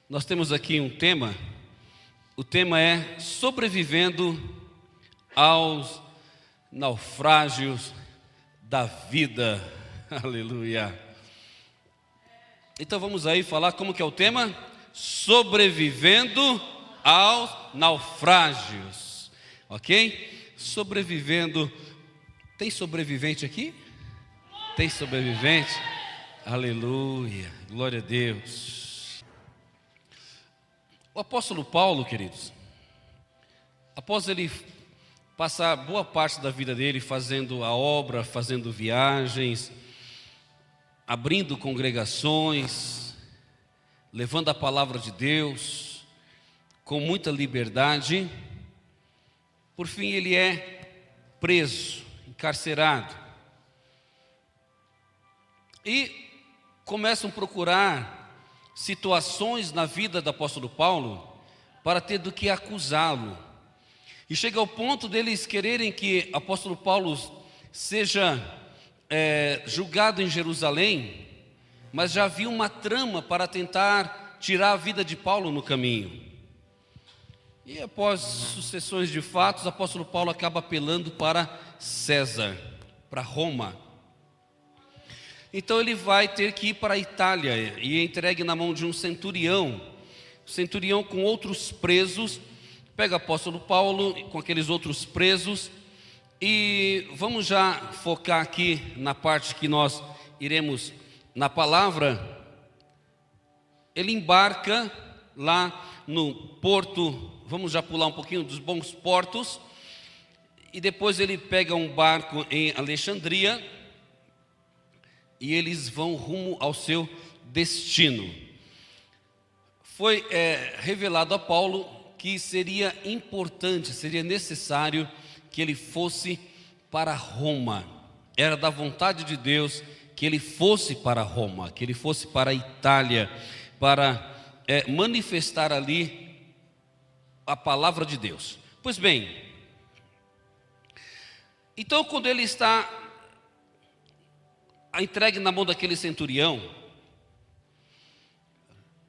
Nós temos aqui um tema, o tema é sobrevivendo aos naufrágios da vida. Aleluia. Então vamos aí falar como que é o tema? Sobrevivendo aos naufrágios, ok? Sobrevivendo. Tem sobrevivente aqui? Tem sobrevivente? Aleluia, glória a Deus. O apóstolo Paulo, queridos, após ele passar boa parte da vida dele fazendo a obra, fazendo viagens, abrindo congregações, levando a palavra de Deus, com muita liberdade, por fim ele é preso, encarcerado, e começam a procurar situações na vida do apóstolo Paulo para ter do que acusá-lo. E chega ao ponto deles quererem que o apóstolo Paulo seja julgado em Jerusalém, mas já havia uma trama para tentar tirar a vida de Paulo no caminho. E após sucessões de fatos, o apóstolo Paulo acaba apelando para César, para Roma. Então ele vai ter que ir para a Itália e é entregue na mão de um centurião com outros presos. Pega o apóstolo Paulo com aqueles outros presos e vamos já focar aqui na parte que nós iremos na palavra. Ele embarca lá no porto, vamos já pular um pouquinho dos bons portos, e depois ele pega um barco em Alexandria e eles vão rumo ao seu destino. Foi revelado a Paulo que seria importante, seria necessário que ele fosse para Roma. Era da vontade de Deus que ele fosse para Roma, que ele fosse para a Itália, para manifestar ali a palavra de Deus. Pois bem, então quando ele está entregue na mão daquele centurião,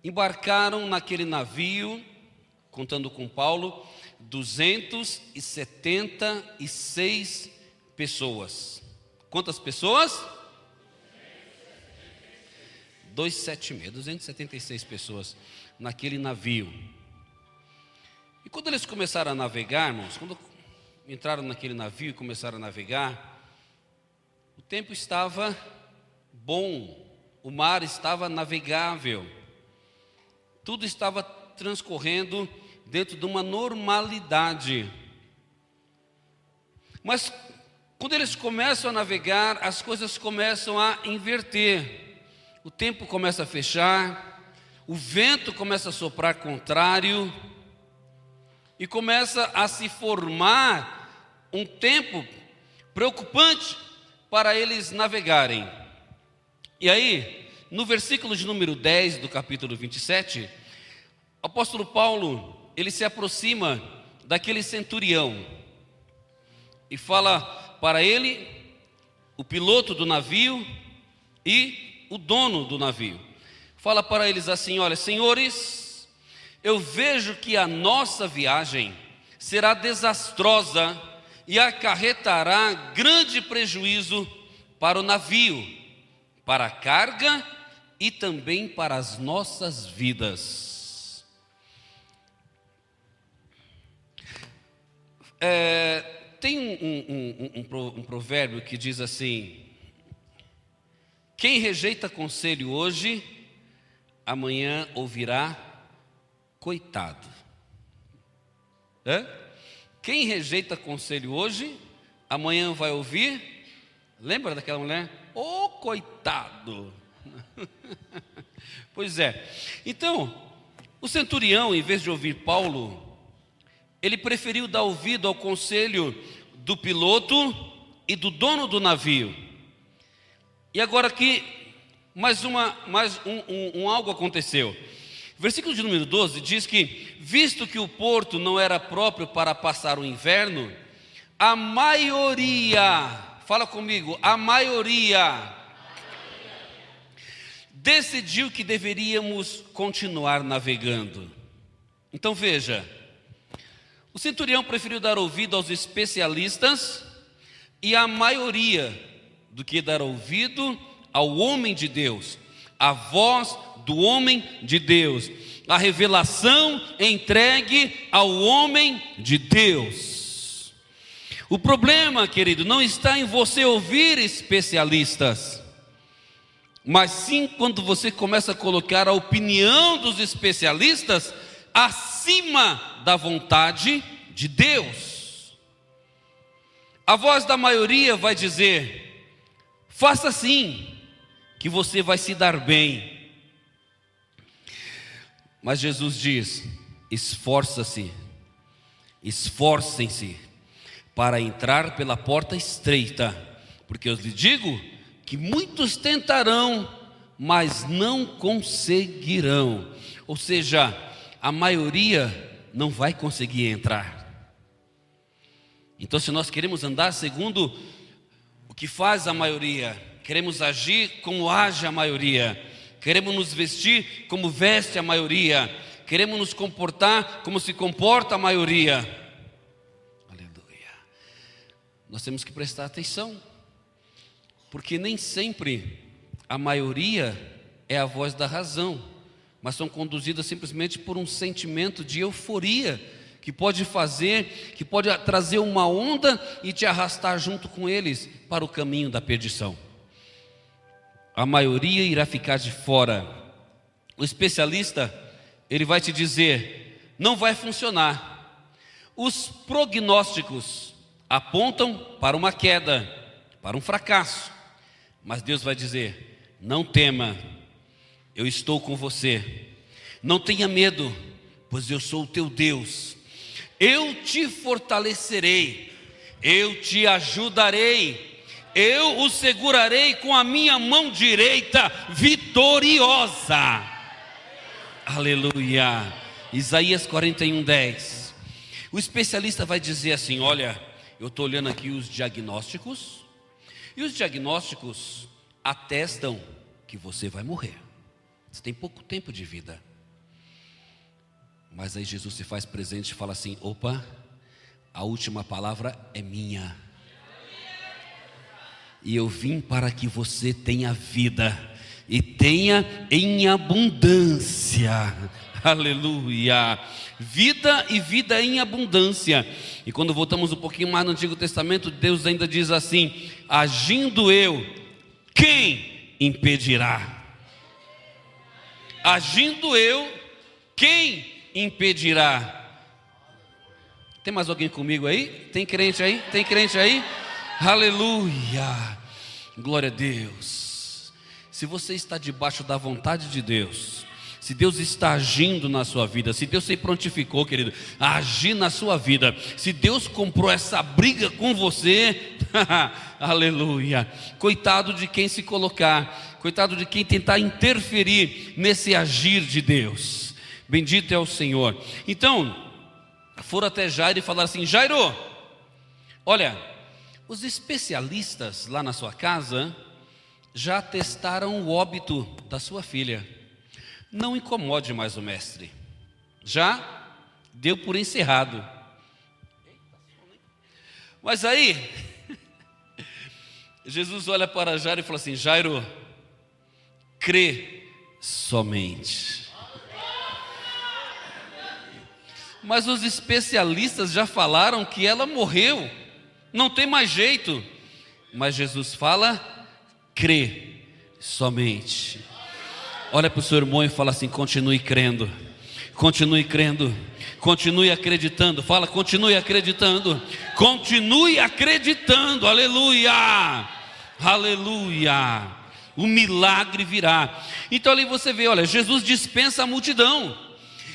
embarcaram naquele navio, contando com Paulo, 276 pessoas. Quantas pessoas? 276 pessoas naquele navio. E quando eles começaram a navegar, irmãos, quando entraram naquele navio e começaram a navegar, o tempo estava bom, o mar estava navegável, tudo estava transcorrendo dentro de uma normalidade. Mas quando eles começam a navegar, as coisas começam a inverter, o tempo começa a fechar, o vento começa a soprar contrário, e começa a se formar um tempo preocupante para eles navegarem. E aí, no versículo de número 10 do capítulo 27, o apóstolo Paulo, ele se aproxima daquele centurião e fala para ele, o piloto do navio e o dono do navio. Fala para eles assim: olha, senhores, eu vejo que a nossa viagem será desastrosa e acarretará grande prejuízo para o navio, para a carga e também para as nossas vidas. Tem um provérbio que diz assim: quem rejeita conselho hoje, amanhã ouvirá coitado. Quem rejeita conselho hoje, amanhã vai ouvir. Lembra daquela mulher? Ô, coitado! Pois é. Então, o centurião, em vez de ouvir Paulo, ele preferiu dar ouvido ao conselho do piloto e do dono do navio. E agora aqui, algo aconteceu. Versículo de número 12 diz que, visto que o porto não era próprio para passar o inverno, a maioria, fala comigo, a maioria decidiu que deveríamos continuar navegando. Então veja, o centurião preferiu dar ouvido aos especialistas e à maioria do que dar ouvido ao homem de Deus, a voz do homem de Deus, a revelação entregue ao homem de Deus. O problema, querido, não está em você ouvir especialistas, mas sim quando você começa a colocar a opinião dos especialistas acima da vontade de Deus. A voz da maioria vai dizer: faça assim, que você vai se dar bem. Mas Jesus diz: esforcem-se para entrar pela porta estreita, porque eu lhes digo que muitos tentarão, mas não conseguirão. Ou seja, a maioria não vai conseguir entrar. Então, se nós queremos andar segundo o que faz a maioria, queremos agir como age a maioria, queremos nos vestir como veste a maioria, queremos nos comportar como se comporta a maioria, aleluia, nós temos que prestar atenção, porque nem sempre a maioria é a voz da razão, mas são conduzidas simplesmente por um sentimento de euforia, que pode trazer uma onda e te arrastar junto com eles para o caminho da perdição. A maioria irá ficar de fora. O especialista, ele vai te dizer: não vai funcionar. Os prognósticos apontam para uma queda, para um fracasso. Mas Deus vai dizer: não tema, eu estou com você. Não tenha medo, pois eu sou o teu Deus. Eu te fortalecerei, eu te ajudarei, eu o segurarei com a minha mão direita vitoriosa. Aleluia. Isaías 41:10. O especialista vai dizer assim: olha, eu estou olhando aqui os diagnósticos, e os diagnósticos atestam que você vai morrer. Você tem pouco tempo de vida. Mas aí Jesus se faz presente e fala assim: opa, a última palavra é minha. E eu vim para que você tenha vida, e tenha em abundância. Aleluia. Vida e vida em abundância. E quando voltamos um pouquinho mais no Antigo Testamento, Deus ainda diz assim: agindo eu, quem impedirá? Agindo eu, quem impedirá? Tem mais alguém comigo aí? Tem crente aí? Tem crente aí? Aleluia, glória a Deus. Se você está debaixo da vontade de Deus, se Deus está agindo na sua vida, se Deus se prontificou, querido, a agir na sua vida, se Deus comprou essa briga com você, aleluia, coitado de quem se colocar, coitado de quem tentar interferir nesse agir de Deus. Bendito é o Senhor. Então, foram até Jairo e falaram assim: Jairo, olha, os especialistas lá na sua casa já testaram o óbito da sua filha. Não incomode mais o mestre. Já deu por encerrado. Mas aí, Jesus olha para Jairo e fala assim: Jairo, crê somente. Mas os especialistas já falaram que ela morreu, não tem mais jeito. Mas Jesus fala: crê somente. Olha para o seu irmão e fala assim: continue crendo, continue crendo, continue acreditando. Fala: continue acreditando, continue acreditando. Aleluia, aleluia. O milagre virá. Então ali você vê, olha, Jesus dispensa a multidão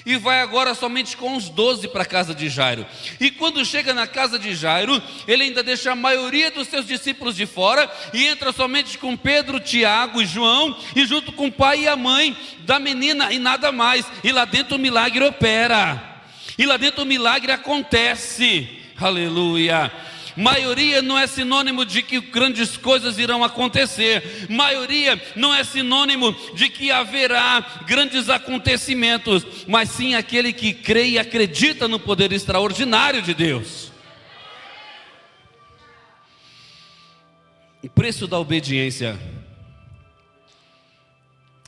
e vai agora somente com os 12 para a casa de Jairo. E quando chega na casa de Jairo, ele ainda deixa a maioria dos seus discípulos de fora e entra somente com Pedro, Tiago e João, e junto com o pai e a mãe da menina, e nada mais. E lá dentro o milagre opera, e lá dentro o milagre acontece. Aleluia. Maioria não é sinônimo de que grandes coisas irão acontecer. Maioria não é sinônimo de que haverá grandes acontecimentos, mas sim aquele que crê e acredita no poder extraordinário de Deus. O preço da obediência.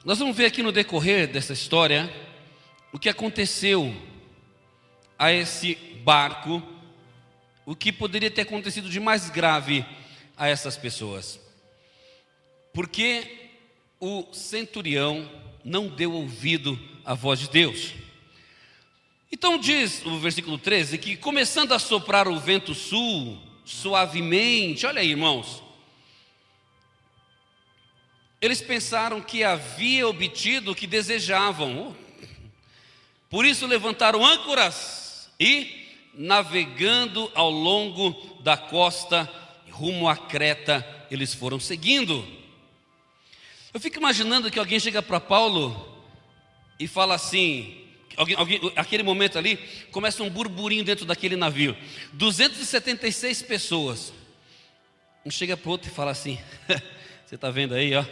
Nós vamos ver aqui no decorrer dessa história o que aconteceu a esse barco, o que poderia ter acontecido de mais grave a essas pessoas. Porque o centurião não deu ouvido à voz de Deus. Então diz o versículo 13 que começando a soprar o vento sul, suavemente, olha aí, irmãos, eles pensaram que havia obtido o que desejavam. Por isso levantaram âncoras e, navegando ao longo da costa, rumo a Creta, eles foram seguindo. Eu fico imaginando que alguém chega para Paulo e fala assim, aquele momento ali, começa um burburinho dentro daquele navio. 276 pessoas. Um chega para o outro e fala assim, você está vendo aí, ó?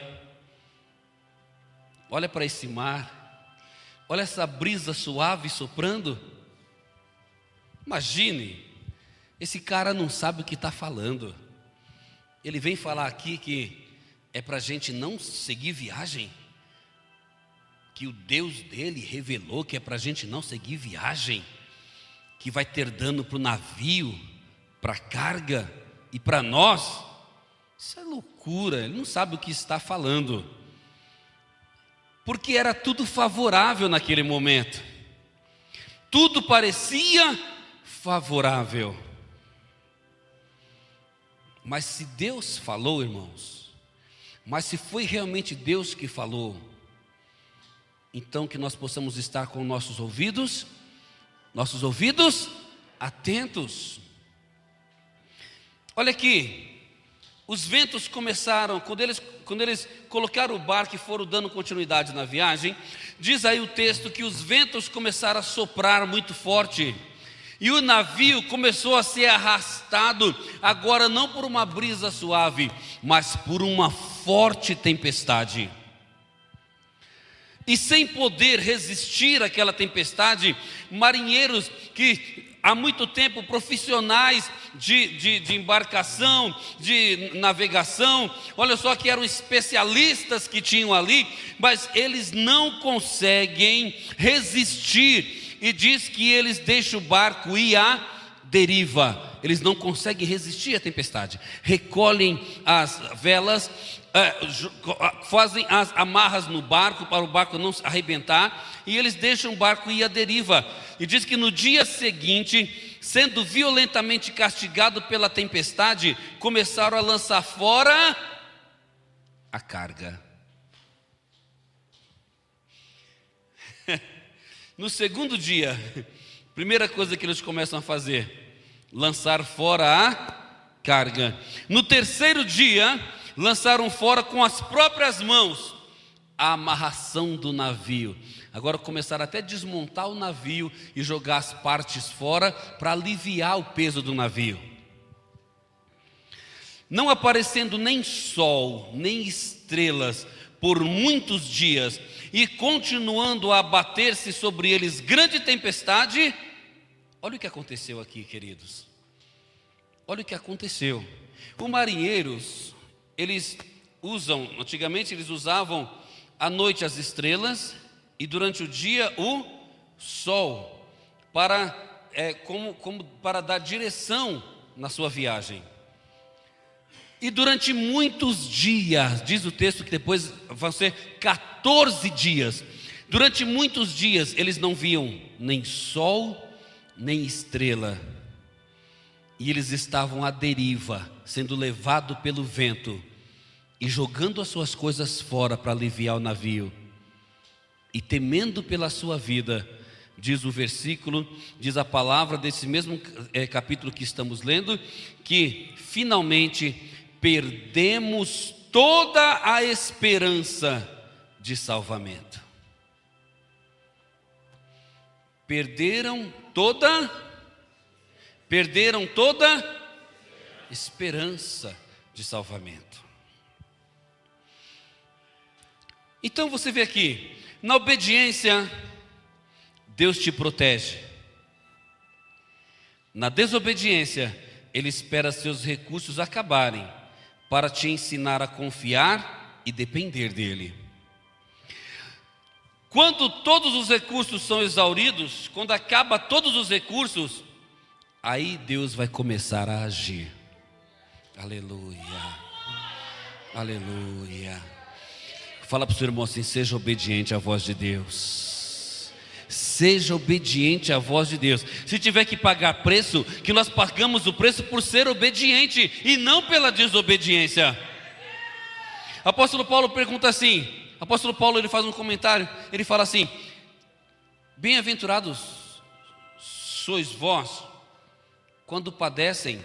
Olha para esse mar, olha essa brisa suave soprando. Imagine, esse cara não sabe o que está falando. Ele vem falar aqui que é para a gente não seguir viagem, que o Deus dele revelou que é para a gente não seguir viagem, que vai ter dano para o navio, para a carga e para nós. Isso é loucura, ele não sabe o que está falando. Porque era tudo favorável naquele momento. Tudo parecia favorável. Mas se Deus falou, irmãos, mas se foi realmente Deus que falou, então que nós possamos estar com nossos ouvidos atentos. Olha aqui, os ventos começaram, quando eles colocaram o barco e foram dando continuidade na viagem, diz aí o texto que os ventos começaram a soprar muito forte, e o navio começou a ser arrastado, agora não por uma brisa suave, mas por uma forte tempestade. E sem poder resistir àquela tempestade, marinheiros que há muito tempo profissionais de embarcação, de navegação, olha só que eram especialistas que tinham ali, mas eles não conseguem resistir, e diz que eles deixam o barco ir à deriva, eles não conseguem resistir à tempestade, recolhem as velas, fazem as amarras no barco para o barco não arrebentar, e eles deixam o barco ir à deriva. E diz que no dia seguinte, sendo violentamente castigado pela tempestade, começaram a lançar fora a carga. No segundo dia, primeira coisa que eles começam a fazer, lançar fora a carga. No terceiro dia, lançaram fora com as próprias mãos a amarração do navio. Agora começaram até a desmontar o navio e jogar as partes fora para aliviar o peso do navio. Não aparecendo nem sol, nem estrelas por muitos dias, e continuando a abater-se sobre eles grande tempestade. Olha o que aconteceu aqui, queridos. Olha o que aconteceu. Os marinheiros, antigamente eles usavam à noite as estrelas e durante o dia o sol, para dar direção na sua viagem. E durante muitos dias, diz o texto que depois vão ser 14 dias, durante muitos dias eles não viam nem sol, nem estrela, e eles estavam à deriva, sendo levados pelo vento, e jogando as suas coisas fora para aliviar o navio, e temendo pela sua vida, diz o versículo, diz a palavra desse mesmo capítulo que estamos lendo, que finalmente perdemos toda a esperança de salvamento. Perderam toda esperança de salvamento. Então você vê aqui, na obediência, Deus te protege. Na desobediência, Ele espera seus recursos acabarem para te ensinar a confiar e depender dEle. Quando todos os recursos são exauridos, quando acaba todos os recursos, aí Deus vai começar a agir. Aleluia, aleluia. Fala para o seu irmão assim: seja obediente à voz de Deus. Seja obediente à voz de Deus. Se tiver que pagar preço, que nós pagamos o preço por ser obediente e não pela desobediência. Apóstolo Paulo pergunta assim, apóstolo Paulo, ele faz um comentário, ele fala assim: bem-aventurados sois vós quando padecem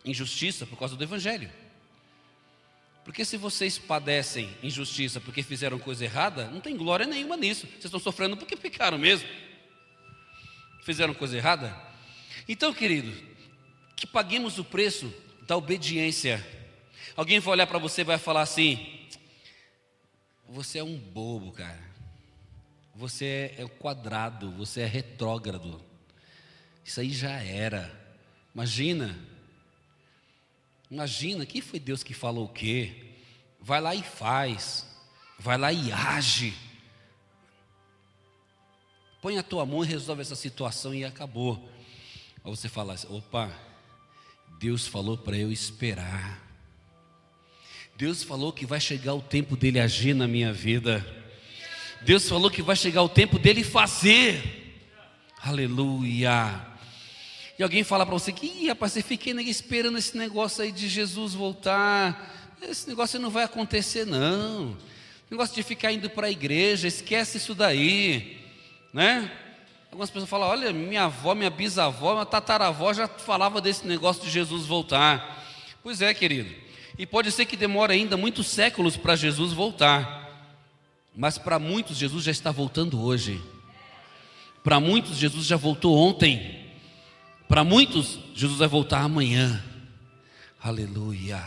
injustiça por causa do evangelho. Porque se vocês padecem injustiça porque fizeram coisa errada, não tem glória nenhuma nisso. Vocês estão sofrendo porque pecaram mesmo. Fizeram coisa errada. Então, querido, que paguemos o preço da obediência. Alguém vai olhar para você e vai falar assim: você é um bobo, cara. Você é quadrado, você é retrógrado. Isso aí já era. Imagina, que foi Deus que falou o quê? Vai lá e faz, vai lá e age. Põe a tua mão e resolve essa situação e acabou. Aí você fala assim: opa, Deus falou para eu esperar. Deus falou que vai chegar o tempo dele agir na minha vida. Deus falou que vai chegar o tempo dele fazer. Aleluia. E alguém fala para você que, rapaz, você fica esperando esse negócio aí de Jesus voltar. Esse negócio não vai acontecer não. O negócio de ficar indo para a igreja, esquece isso daí, né? Algumas pessoas falam: olha, minha avó, minha bisavó, minha tataravó já falava desse negócio de Jesus voltar. Pois é, querido. E pode ser que demore ainda muitos séculos para Jesus voltar. Mas para muitos Jesus já está voltando hoje. Para muitos Jesus já voltou ontem. Para muitos, Jesus vai voltar amanhã. Aleluia.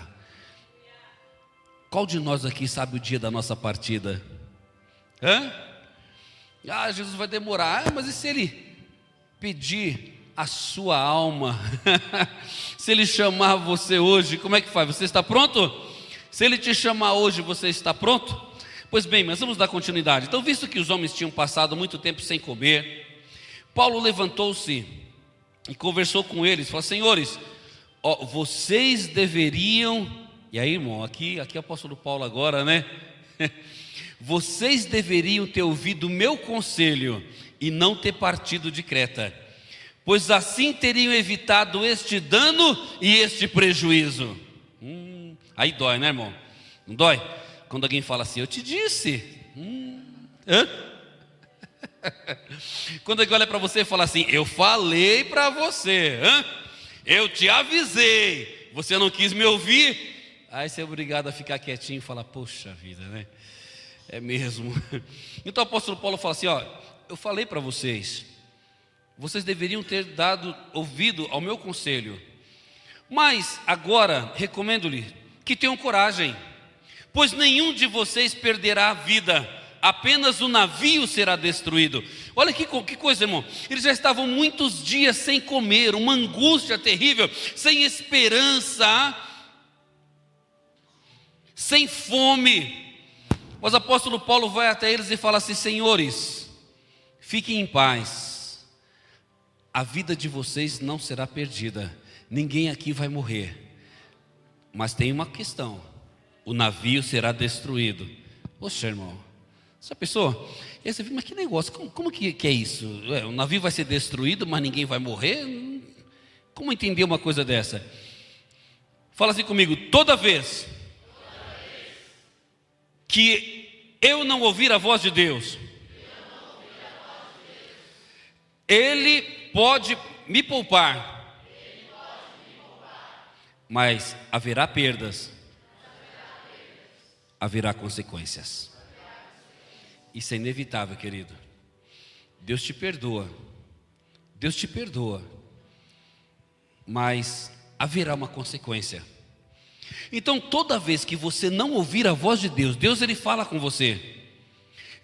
Qual de nós aqui sabe o dia da nossa partida? Jesus vai demorar. Mas e se Ele pedir a sua alma? Se Ele chamar você hoje, como é que faz? Você está pronto? Se Ele te chamar hoje, você está pronto? Pois bem, mas vamos dar continuidade. Então, visto que os homens tinham passado muito tempo sem comer, Paulo levantou-se e conversou com eles, falou: senhores, vocês deveriam, e aí, irmão, aqui é o apóstolo Paulo agora, né? Vocês deveriam ter ouvido o meu conselho e não ter partido de Creta, pois assim teriam evitado este dano e este prejuízo. Aí dói, né, irmão? Não dói? Quando alguém fala assim: eu te disse. Quando alguém olha para você e fala assim: eu falei para você, eu te avisei, você não quis me ouvir. Aí você é obrigado a ficar quietinho e falar: poxa vida, né? É mesmo. Então o apóstolo Paulo fala assim: eu falei para vocês, vocês deveriam ter dado ouvido ao meu conselho, mas agora recomendo-lhe que tenham coragem, pois nenhum de vocês perderá a vida, apenas o navio será destruído. Olha que coisa, irmão. Eles já estavam muitos dias sem comer, uma angústia terrível, sem esperança, sem fome. Mas o apóstolo Paulo vai até eles e fala assim: senhores, fiquem em paz, a vida de vocês não será perdida, ninguém aqui vai morrer, mas tem uma questão: o navio será destruído. Poxa, irmão, essa pessoa, aí você fica: mas que negócio, como que é isso? O navio vai ser destruído, mas ninguém vai morrer? Como entender uma coisa dessa? Fala assim comigo: toda vez que eu não ouvir a voz de Deus, Ele pode me poupar, mas haverá perdas, haverá consequências. Isso é inevitável, querido. Deus te perdoa, mas haverá uma consequência. Então, toda vez que você não ouvir a voz de Deus, Deus ele fala com você.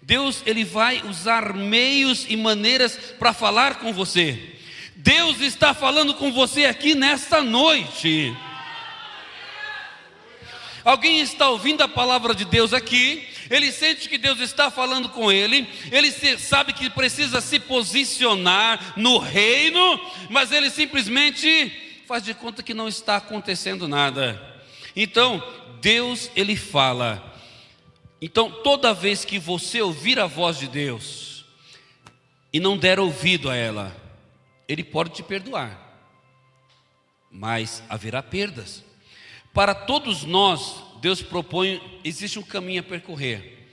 Deus ele vai usar meios e maneiras para falar com você. Deus está falando com você aqui nesta noite. Alguém está ouvindo a palavra de Deus aqui, ele sente que Deus está falando com ele sabe que precisa se posicionar no reino, mas ele simplesmente faz de conta que não está acontecendo nada. Então, Deus ele fala. Então, toda vez que você ouvir a voz de Deus e não der ouvido a ela, Ele pode te perdoar, mas haverá perdas. Para todos nós, Deus propõe, existe um caminho a percorrer.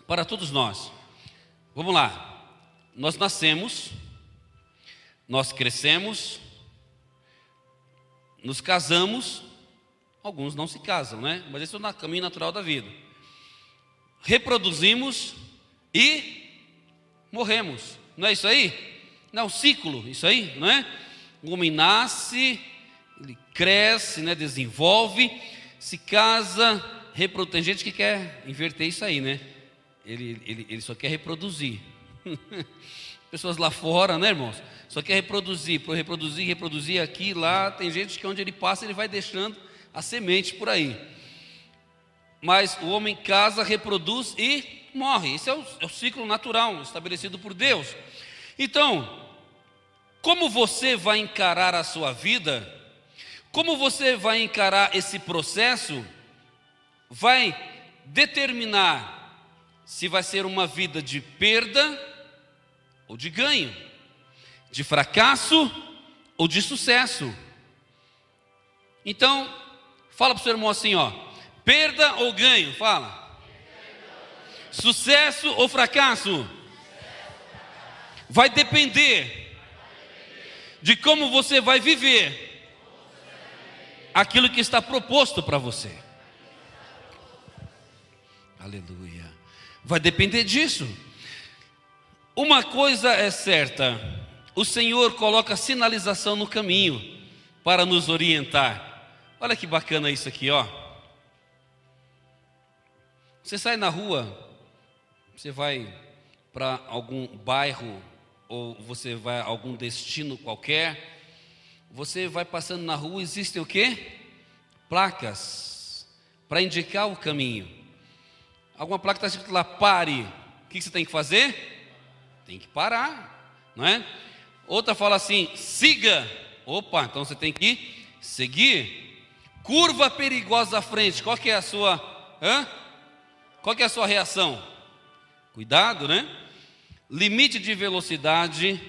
Para todos nós. Vamos lá. Nós nascemos, nós crescemos, nos casamos. Alguns não se casam, né? Mas esse é o caminho natural da vida. Reproduzimos e morremos. Não é isso aí? Não é um ciclo, isso aí, não é? O homem nasce, ele cresce, né? Desenvolve, se casa, reproduz. Tem gente que quer inverter isso aí, né? Ele só quer reproduzir. Pessoas lá fora, né, irmãos? Só quer reproduzir, reproduzir aqui, lá. Tem gente que onde ele passa, ele vai deixando a semente por aí. Mas o homem casa, reproduz e morre. Esse é o ciclo natural estabelecido por Deus. Então, como você vai encarar a sua vida, como você vai encarar esse processo, vai determinar se vai ser uma vida de perda ou de ganho, de fracasso ou de sucesso. Então, fala para o seu irmão assim, ó: perda ou ganho? Fala. Sucesso ou fracasso? Vai depender de como você vai viver aquilo que está proposto para você. Aleluia. Vai depender disso. Uma coisa é certa: o Senhor coloca sinalização no caminho para nos orientar. Olha que bacana isso aqui, ó. Você sai na rua, você vai para algum bairro ou você vai a algum destino qualquer, você vai passando na rua, existem o quê? Placas para indicar o caminho. Alguma placa está escrito lá: pare. O que você tem que fazer? Tem que parar, não é? Outra fala assim: siga. Opa, então você tem que seguir. Curva perigosa à frente. Qual que é a sua? Qual que é a sua reação? Cuidado, né? Limite de velocidade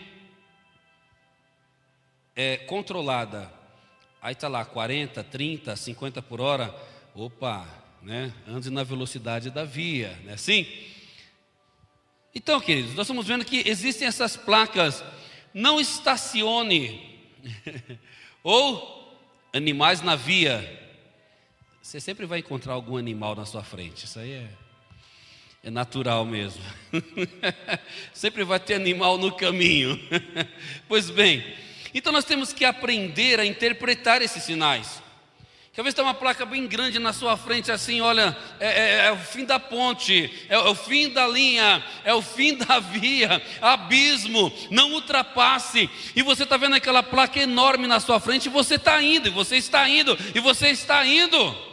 controlada. Aí está lá 40, 30, 50 por hora. Opa, né? Ande na velocidade da via, não é assim? Então, queridos, nós estamos vendo que existem essas placas: não estacione, ou animais na via. Você sempre vai encontrar algum animal na sua frente, isso aí é natural mesmo. Sempre vai ter animal no caminho. Pois bem, então nós temos que aprender a interpretar esses sinais. Quer ver se tem uma placa bem grande na sua frente assim: olha, é o fim da ponte, é o fim da linha, é o fim da via, abismo, não ultrapasse. E você está vendo aquela placa enorme na sua frente, e você está indo, e você está indo, e você está indo.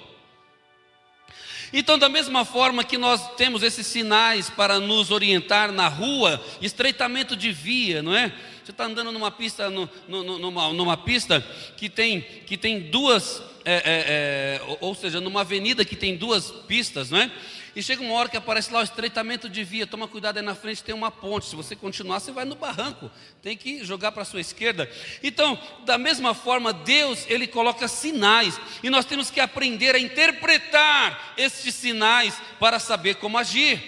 Então, da mesma forma que nós temos esses sinais para nos orientar na rua, estreitamento de via, não é? Você está andando numa pista, numa pista que tem duas, ou seja, numa avenida que tem duas pistas, não é? E chega uma hora que aparece lá o estreitamento de via. Toma cuidado, aí na frente tem uma ponte. Se você continuar, você vai no barranco. Tem que jogar para a sua esquerda. Então, da mesma forma, Deus, Ele coloca sinais. E nós temos que aprender a interpretar estes sinais para saber como agir.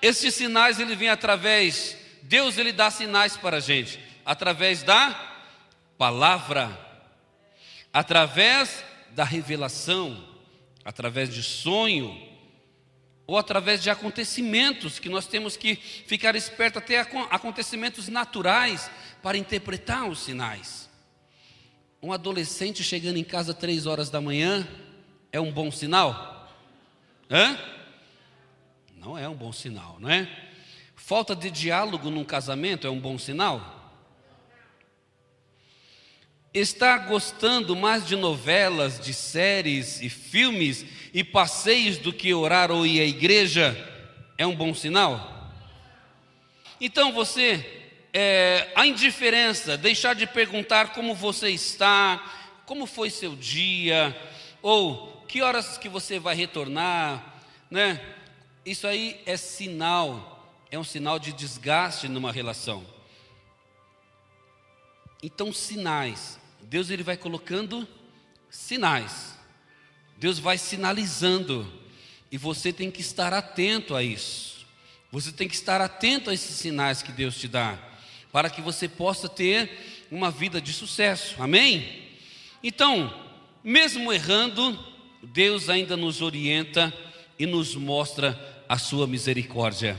Estes sinais, Ele vem através... Deus, Ele dá sinais para a gente. Através da palavra. Através da revelação. Através de sonho, ou através de acontecimentos, que nós temos que ficar esperto, até acontecimentos naturais, para interpretar os sinais. Um adolescente chegando em casa 3 horas da manhã é um bom sinal? Não é um bom sinal, não é? Falta de diálogo num casamento é um bom sinal? Estar gostando mais de novelas, de séries e filmes e passeios do que orar ou ir à igreja é um bom sinal? Então a indiferença, deixar de perguntar como você está, como foi seu dia, ou que horas que você vai retornar, né? Isso aí é um sinal de desgaste numa relação. Então, sinais. Deus ele vai colocando sinais. Deus vai sinalizando. E você tem que estar atento a isso. Você tem que estar atento a esses sinais que Deus te dá, para que você possa ter uma vida de sucesso. Amém? Então, mesmo errando, Deus ainda nos orienta e nos mostra a sua misericórdia.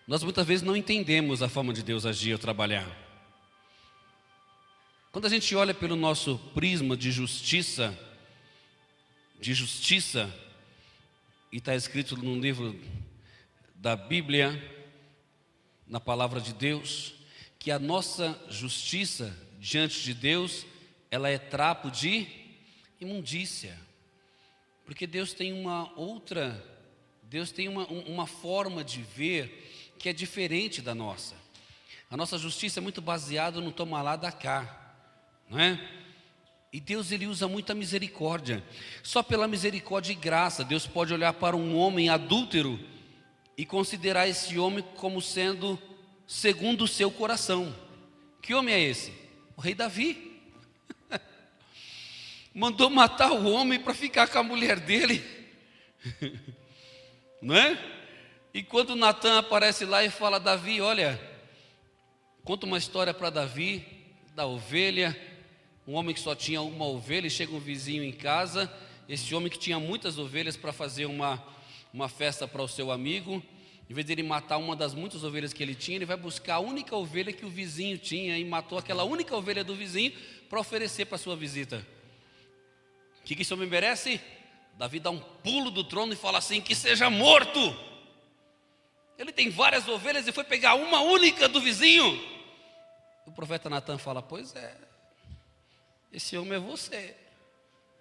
Nós muitas vezes não entendemos a forma de Deus agir ou trabalhar. Quando a gente olha pelo nosso prisma de justiça, e está escrito no livro da Bíblia, na palavra de Deus, que a nossa justiça diante de Deus, ela é trapo de imundícia. Porque Deus tem uma forma de ver que é diferente da nossa. A nossa justiça é muito baseada no toma lá da cá, não é? E Deus ele usa muita misericórdia. Só pela misericórdia e graça Deus pode olhar para um homem adúltero e considerar esse homem como sendo segundo o seu coração. Que homem é esse? O rei Davi. Mandou matar o homem para ficar com a mulher dele. Não é? E quando Natan aparece lá e fala: Davi, olha, conta uma história para Davi da ovelha. Um homem que só tinha uma ovelha, e chega um vizinho em casa. Esse homem que tinha muitas ovelhas para fazer uma festa para o seu amigo, em vez de ele matar uma das muitas ovelhas que ele tinha, ele vai buscar a única ovelha que o vizinho tinha e matou aquela única ovelha do vizinho para oferecer para a sua visita. O que esse homem merece? Davi dá um pulo do trono e fala assim: que seja morto. Ele tem várias ovelhas e foi pegar uma única do vizinho. O profeta Natan fala: pois é, esse homem é você,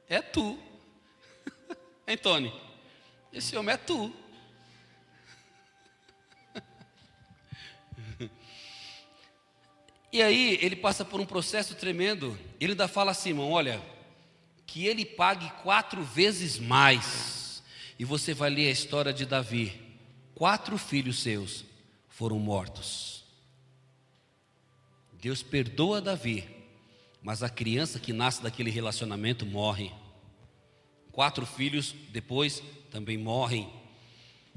é tu. Hein, Tony? Esse homem é tu. E aí ele passa por um processo tremendo. Ele ainda fala assim: irmão, olha, que ele pague 4 vezes mais. E você vai ler a história de Davi. 4 filhos seus foram mortos. Deus perdoa Davi, mas a criança que nasce daquele relacionamento morre. 4 filhos depois também morrem.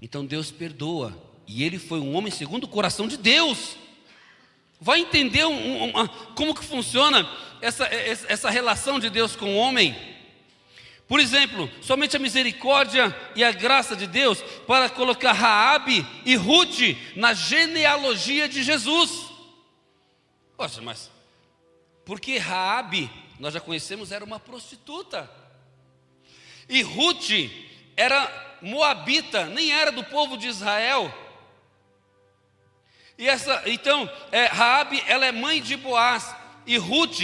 Então Deus perdoa. E ele foi um homem segundo o coração de Deus. Vai entender como que funciona essa relação de Deus com o homem? Por exemplo, somente a misericórdia e a graça de Deus para colocar Raabe e Ruth na genealogia de Jesus. Poxa, mas porque Raabe, nós já conhecemos, era uma prostituta. E Ruth era moabita, nem era do povo de Israel. E Raabe, ela é mãe de Boaz, e Ruth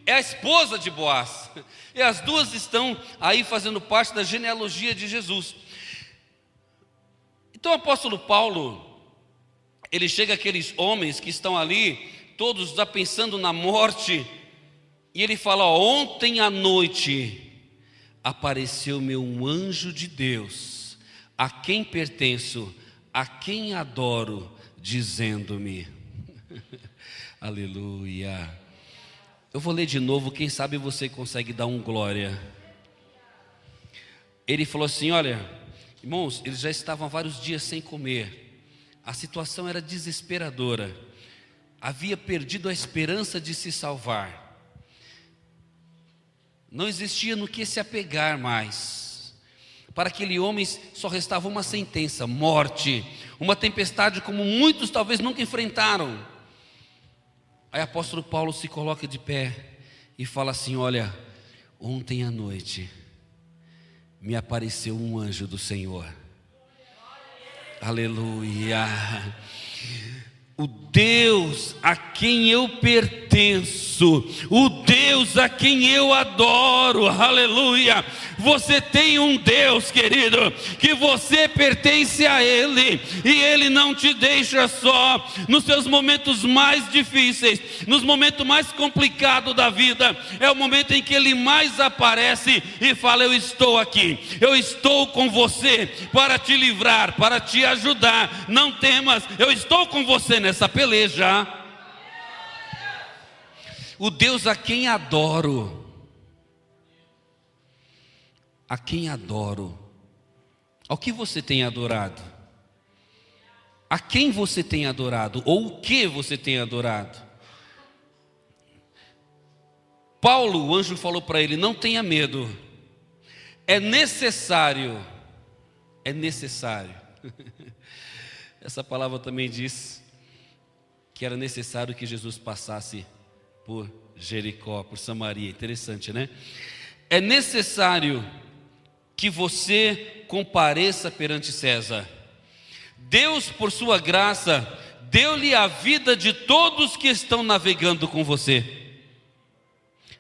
é a esposa de Boaz. E as duas estão aí fazendo parte da genealogia de Jesus. Então o apóstolo Paulo, ele chega àqueles homens que estão ali, todos já pensando na morte, e ele fala: ontem à noite apareceu-me um anjo de Deus, a quem pertenço, a quem adoro, dizendo-me. Aleluia. Eu vou ler de novo, quem sabe você consegue dar um glória. Ele falou assim: olha, irmãos, eles já estavam há vários dias sem comer. A situação era desesperadora. Havia perdido a esperança de se salvar. Não existia no que se apegar mais. Para aquele homem só restava uma sentença: morte. Uma tempestade como muitos talvez nunca enfrentaram. Aí o apóstolo Paulo se coloca de pé e fala assim: olha, ontem à noite me apareceu um anjo do Senhor. Aleluia. O Deus a quem eu pertenço, o Deus a quem eu adoro, aleluia. Você tem um Deus, querido, que você pertence a Ele, e Ele não te deixa só nos seus momentos mais difíceis, nos momentos mais complicados da vida. É o momento em que Ele mais aparece e fala: eu estou aqui, eu estou com você para te livrar, para te ajudar. Não temas, eu estou com você nessa peleja. O Deus a quem adoro, a quem adoro. Ao que você tem adorado? A quem você tem adorado? Ou o que você tem adorado? Paulo, o anjo falou para ele: não tenha medo, é necessário. Essa palavra também diz que era necessário que Jesus passasse por Jericó, por Samaria. Interessante, né? É necessário que você compareça perante César. Deus, por sua graça, deu-lhe a vida de todos que estão navegando com você.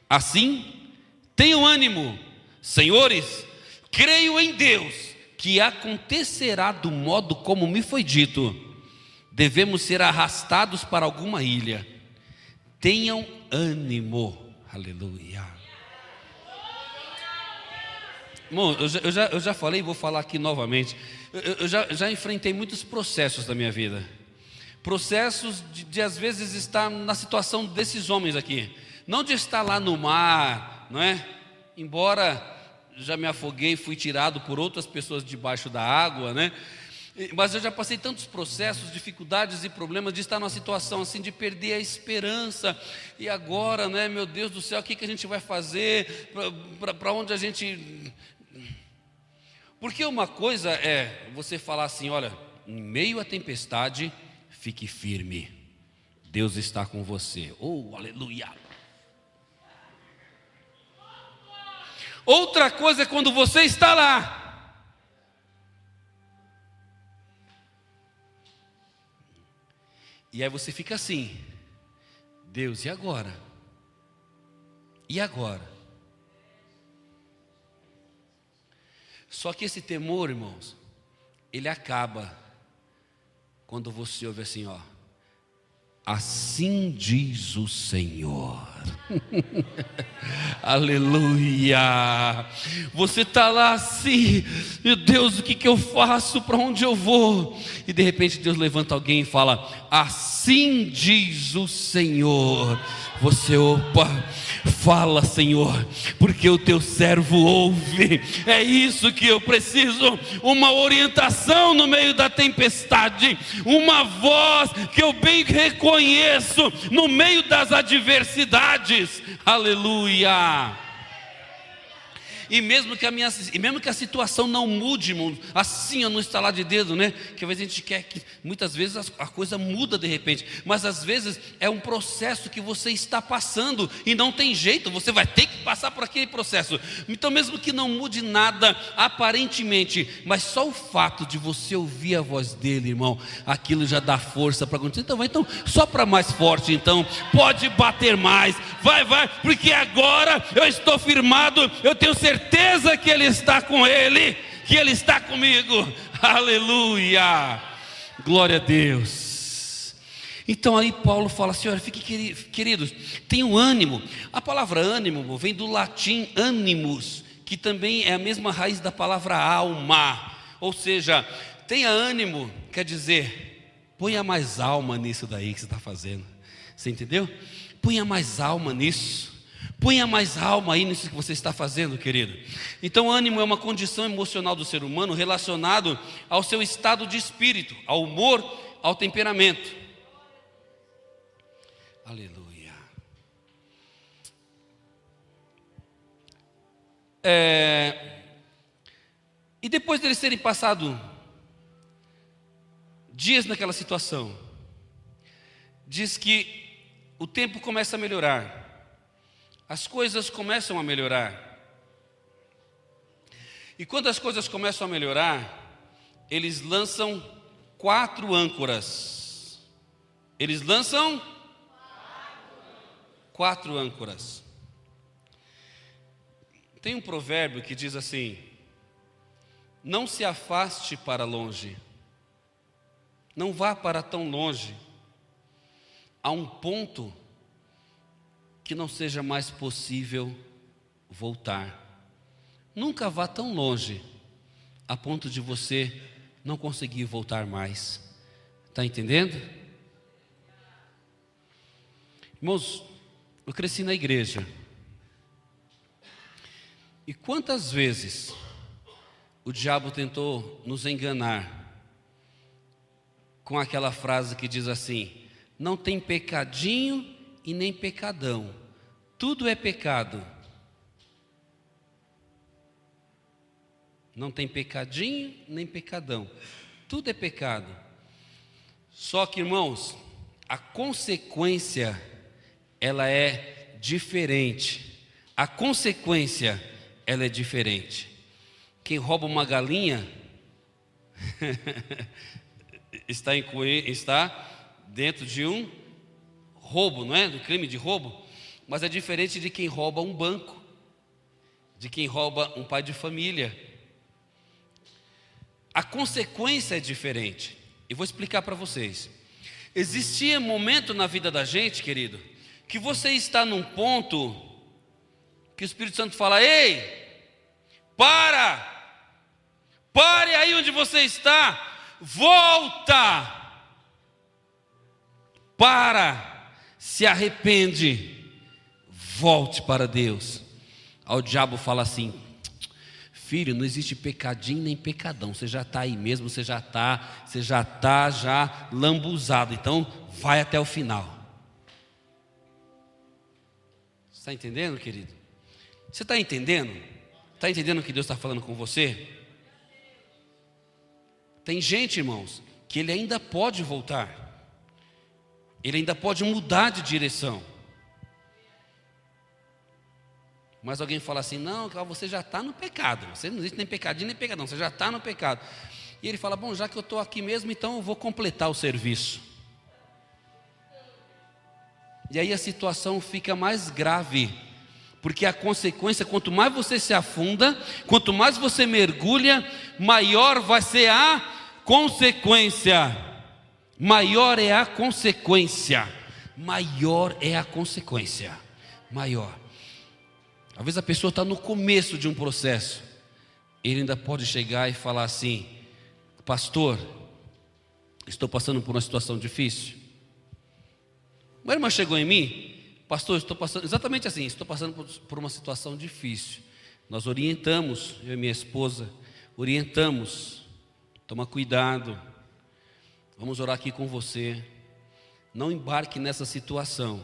Assim, tenham ânimo, senhores, creio em Deus, que acontecerá do modo como me foi dito. Devemos ser arrastados para alguma ilha. Tenham ânimo, aleluia. Irmão, eu já falei e vou falar aqui novamente. Eu já enfrentei muitos processos da minha vida. Processos de às vezes estar na situação desses homens aqui. Não de estar lá no mar, não é? Embora já me afoguei, fui tirado por outras pessoas debaixo da água, né? Mas eu já passei tantos processos, dificuldades e problemas de estar numa situação assim, de perder a esperança. E agora, né, meu Deus do céu, o que a gente vai fazer? Para onde a gente... Porque uma coisa é você falar assim: olha, em meio à tempestade, fique firme, Deus está com você. Oh, aleluia. Outra coisa é quando você está lá. E aí você fica assim: Deus, e agora? E agora? Só que esse temor, irmãos, ele acaba quando você ouve assim, ó: assim diz o Senhor. Aleluia. Você está lá assim: meu Deus, o que eu faço? Para onde eu vou? E de repente Deus levanta alguém e fala: assim diz o Senhor. Você, opa, fala, Senhor, porque o teu servo ouve. É isso que eu preciso, uma orientação no meio da tempestade, uma voz que eu bem reconheço no meio das adversidades. Aleluia. E mesmo que a situação não mude, irmão, assim, no estalar de dedo, né? Que às vezes a gente quer que, muitas vezes a coisa muda de repente, mas às vezes é um processo que você está passando e não tem jeito, você vai ter que passar por aquele processo. Então, mesmo que não mude nada aparentemente, mas só o fato de você ouvir a voz dele, irmão, aquilo já dá força para continuar. Então, vai, então, só para mais forte, então, pode bater mais, vai, porque agora eu estou firmado, eu tenho certeza que Ele está com ele, que Ele está comigo. Aleluia, glória a Deus. Então aí Paulo fala assim: olha, fiquem queridos, tenham ânimo. A palavra ânimo vem do latim animus, que também é a mesma raiz da palavra alma. Ou seja, tenha ânimo, quer dizer, ponha mais alma nisso daí que você está fazendo. Você entendeu? Ponha mais alma nisso. Ponha mais alma aí nisso que você está fazendo, querido. Então, ânimo é uma condição emocional do ser humano relacionado ao seu estado de espírito, ao humor, ao temperamento. Aleluia. E depois deles terem passado dias naquela situação, diz que o tempo começa a melhorar, as coisas começam a melhorar. E quando as coisas começam a melhorar, eles lançam 4 âncoras. Eles lançam 4 âncoras. Tem um provérbio que diz assim: não se afaste para longe, não vá para tão longe, a um ponto que não seja mais possível voltar. Nunca vá tão longe, a ponto de você não conseguir voltar mais. Está entendendo? Irmãos, eu cresci na igreja. E quantas vezes o diabo tentou nos enganar com aquela frase que diz assim: não tem pecadinho e nem pecadão, tudo é pecado. Não tem pecadinho nem pecadão, tudo é pecado. Só que, irmãos, a consequência, ela é diferente. A consequência, ela é diferente. Quem rouba uma galinha está dentro de um roubo, não é? Do crime de roubo. Mas é diferente de quem rouba um banco, de quem rouba um pai de família. A consequência é diferente. E vou explicar para vocês. Existia momento na vida da gente, querido, que você está num ponto que o Espírito Santo fala: ei, pare aí onde você está, volta, se arrepende, volte para Deus. Aí o diabo fala assim: filho, não existe pecadinho nem pecadão, você já está aí mesmo, você já está lambuzado, então vai até o final. Você está entendendo, querido? Você está entendendo? Está entendendo o que Deus está falando com você? Tem gente, irmãos, que ele ainda pode voltar, ele ainda pode mudar de direção. Mas alguém fala assim: não, você já está no pecado, você não existe nem pecadinho nem pecadão, você já está no pecado. E ele fala: bom, já que eu estou aqui mesmo, então eu vou completar o serviço. E aí a situação fica mais grave, porque a consequência, quanto mais você se afunda, quanto mais você mergulha, maior vai ser a consequência. Maior é a consequência. Maior é a consequência. Maior. Às vezes a pessoa está no começo de um processo, ele ainda pode chegar e falar assim: pastor, estou passando por uma situação difícil. Uma irmã chegou em mim: pastor, estou passando, exatamente assim, estou passando por uma situação difícil. Nós orientamos, eu e minha esposa, orientamos: toma cuidado, vamos orar aqui com você, não embarque nessa situação,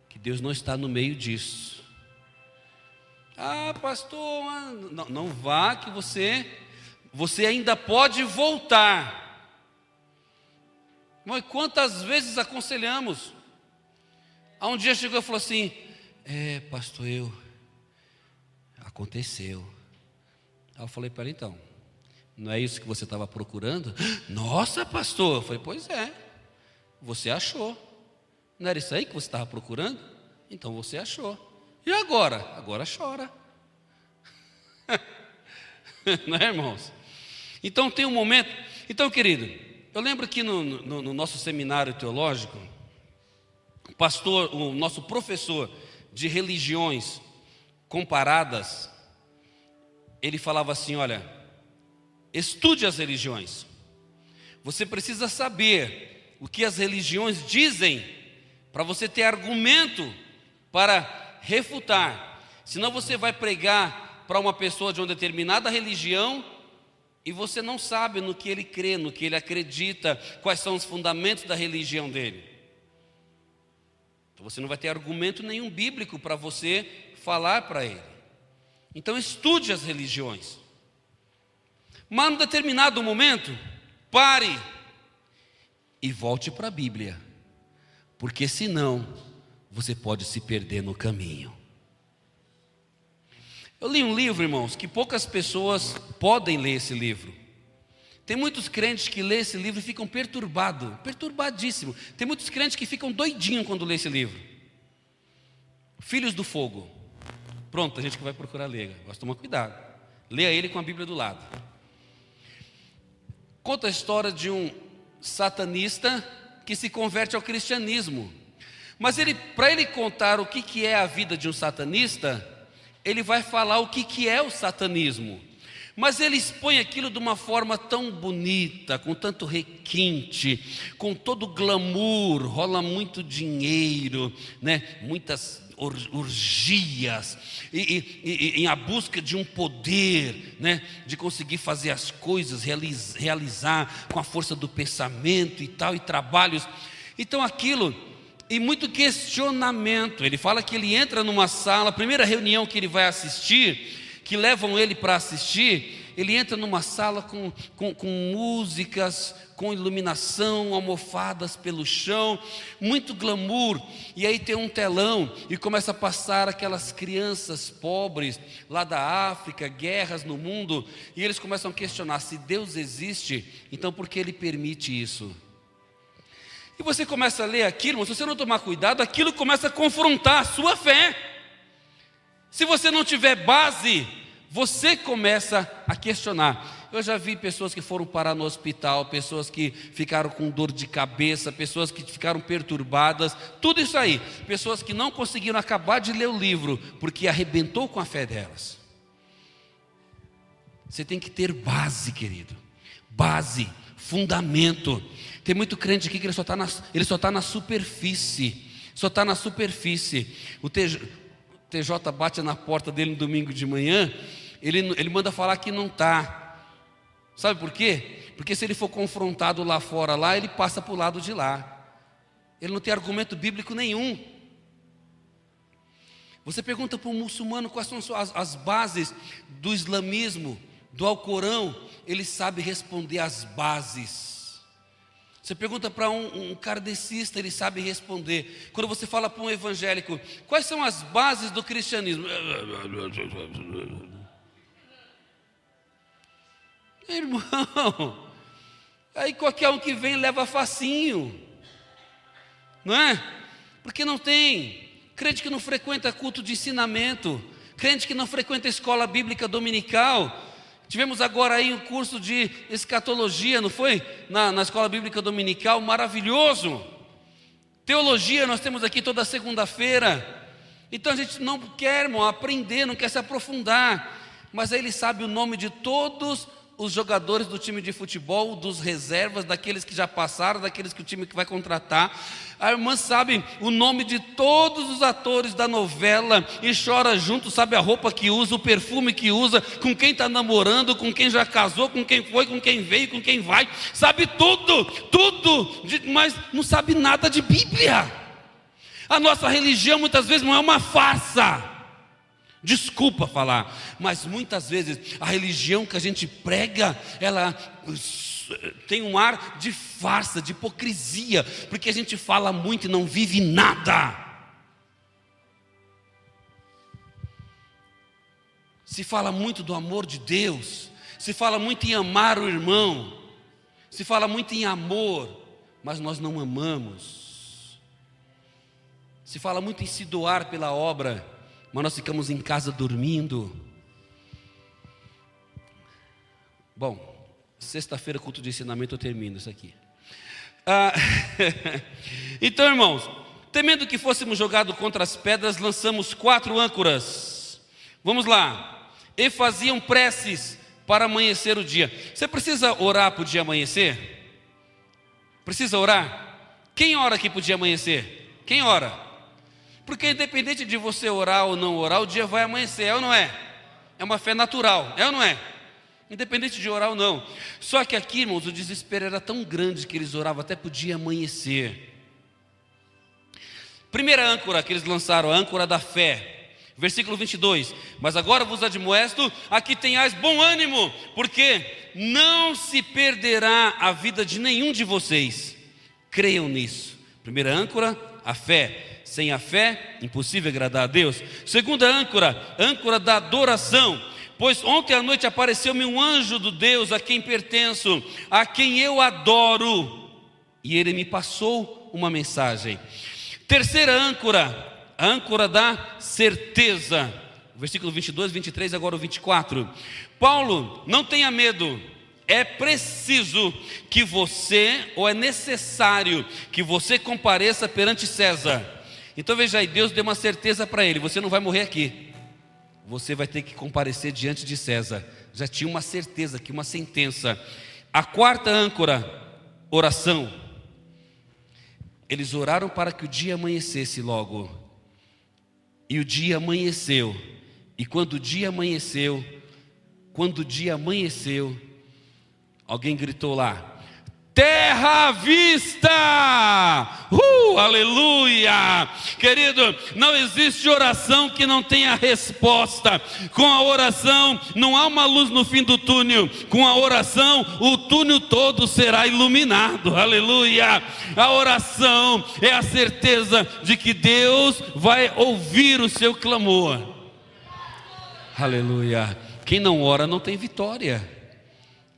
que Deus não está no meio disso. Ah, pastor, não vá, que você ainda pode voltar. Mas quantas vezes aconselhamos? Há um dia chegou e falou assim: pastor, aconteceu. Aí eu falei para ela: então, não é isso que você estava procurando? Nossa, pastor. Eu falei: pois é, você achou. Não era isso aí que você estava procurando? Então você achou. E agora? Agora chora. Não é, irmãos? Então tem um momento. Então, querido, eu lembro que no nosso seminário teológico, o nosso professor de religiões comparadas, ele falava assim: olha, estude as religiões. Você precisa saber o que as religiões dizem, para você ter argumento para refutar. Senão você vai pregar para uma pessoa de uma determinada religião e você não sabe no que ele crê, no que ele acredita, quais são os fundamentos da religião dele. Então você não vai ter argumento nenhum bíblico para você falar para ele. Então estude as religiões. Mas num determinado momento, pare e volte para a Bíblia. porque senão você pode se perder no caminho. Eu li um livro, irmãos, que poucas pessoas podem ler esse livro. Tem muitos crentes que lêem esse livro e ficam perturbadíssimos. Tem muitos crentes que ficam doidinhos quando lê esse livro. Filhos do Fogo. Pronto, a gente que vai procurar ler. Mas toma cuidado. Leia ele com a Bíblia do lado. Conta a história de um satanista que se converte ao cristianismo. Mas para ele contar o que é a vida de um satanista, ele vai falar o que é o satanismo. Mas ele expõe aquilo de uma forma tão bonita, com tanto requinte, com todo glamour, rola muito dinheiro, né? Muitas orgias, em a busca de um poder, né? De conseguir fazer as coisas, realizar com a força do pensamento e tal, e trabalhos. Então aquilo, e muito questionamento. Ele fala que ele entra numa sala, a primeira reunião que ele vai assistir, que levam ele para assistir, ele entra numa sala com músicas, com iluminação, almofadas pelo chão, muito glamour, e aí tem um telão, e começa a passar aquelas crianças pobres, lá da África, guerras no mundo, e eles começam a questionar, se Deus existe, então por que Ele permite isso? E você começa a ler aquilo, mas se você não tomar cuidado, aquilo começa a confrontar a sua fé. Se você não tiver base, você começa a questionar. Eu já vi pessoas que foram parar no hospital, pessoas que ficaram com dor de cabeça, pessoas que ficaram perturbadas, tudo isso aí. Pessoas que não conseguiram acabar de ler o livro, porque arrebentou com a fé delas. Você tem que ter base, querido. Base, fundamento. Tem muito crente aqui que ele só está na superfície. Só está na superfície. O TJ bate na porta dele no domingo de manhã, ele manda falar que não está. Sabe por quê? Porque se ele for confrontado lá fora, ele passa para o lado de lá. Ele não tem argumento bíblico nenhum. Você pergunta para um muçulmano quais são as bases do islamismo, do Alcorão, ele sabe responder as bases. Você pergunta para um kardecista, ele sabe responder. Quando você fala para um evangélico, quais são as bases do cristianismo? Irmão, aí qualquer um que vem leva facinho, não é? Porque não tem. Crente que não frequenta culto de ensinamento, crente que não frequenta escola bíblica dominical. Tivemos agora aí um curso de escatologia, não foi? Na escola bíblica dominical, maravilhoso. Teologia nós temos aqui toda segunda-feira. Então a gente não quer, irmão, aprender, não quer se aprofundar. Mas aí ele sabe o nome de todos os jogadores do time de futebol, dos reservas, daqueles que já passaram, daqueles que o time que vai contratar. A irmã sabe o nome de todos os atores da novela e chora junto, sabe a roupa que usa, o perfume que usa, com quem está namorando, com quem já casou, com quem foi, com quem veio, com quem vai. Sabe tudo, mas não sabe nada de Bíblia. A nossa religião muitas vezes não é uma farsa. Desculpa falar, mas muitas vezes a religião que a gente prega, ela tem um ar de farsa, de hipocrisia, porque a gente fala muito e não vive nada. Se fala muito do amor de Deus, se fala muito em amar o irmão, se fala muito em amor, mas nós não amamos. Se fala muito em se doar pela obra, mas nós ficamos em casa dormindo. Bom, sexta-feira, culto de ensinamento, eu termino isso aqui. Então, irmãos, temendo que fôssemos jogados contra as pedras, lançamos 4 âncoras. Vamos lá. E faziam preces para amanhecer o dia. Você precisa orar para o dia amanhecer? Precisa orar? Quem ora aqui para o dia amanhecer? Quem ora? Porque independente de você orar ou não orar, o dia vai amanhecer, é ou não é? É uma fé natural, é ou não é? Independente de orar ou não. Só que aqui, irmãos, o desespero era tão grande que eles oravam até para o dia amanhecer. Primeira âncora que eles lançaram, a âncora da fé. Versículo 22. Mas agora vos admoesto a que tenhais bom ânimo, porque não se perderá a vida de nenhum de vocês. Creiam nisso, Primeira âncora, a fé. Sem a fé, impossível agradar a Deus. Segunda âncora, âncora da adoração. Pois ontem à noite apareceu-me um anjo do Deus a quem pertenço, a quem eu adoro, e ele me passou uma mensagem. Terceira âncora, a âncora da certeza. Versículo 22, 23, agora o 24. Paulo, não tenha medo. É preciso que você, ou é necessário que você compareça perante César. Então veja aí, Deus deu uma certeza para ele: você não vai morrer aqui, você vai ter que comparecer diante de César. Já tinha uma certeza aqui, uma sentença. A quarta âncora, oração. Eles oraram para que o dia amanhecesse logo, e o dia amanheceu. E quando o dia amanheceu, alguém gritou lá: terra à vista! Aleluia! Querido, não existe oração que não tenha resposta. Com a oração não há uma luz no fim do túnel. Com a oração o túnel todo será iluminado. Aleluia! A oração é a certeza de que Deus vai ouvir o seu clamor. Aleluia! Quem não ora não tem vitória.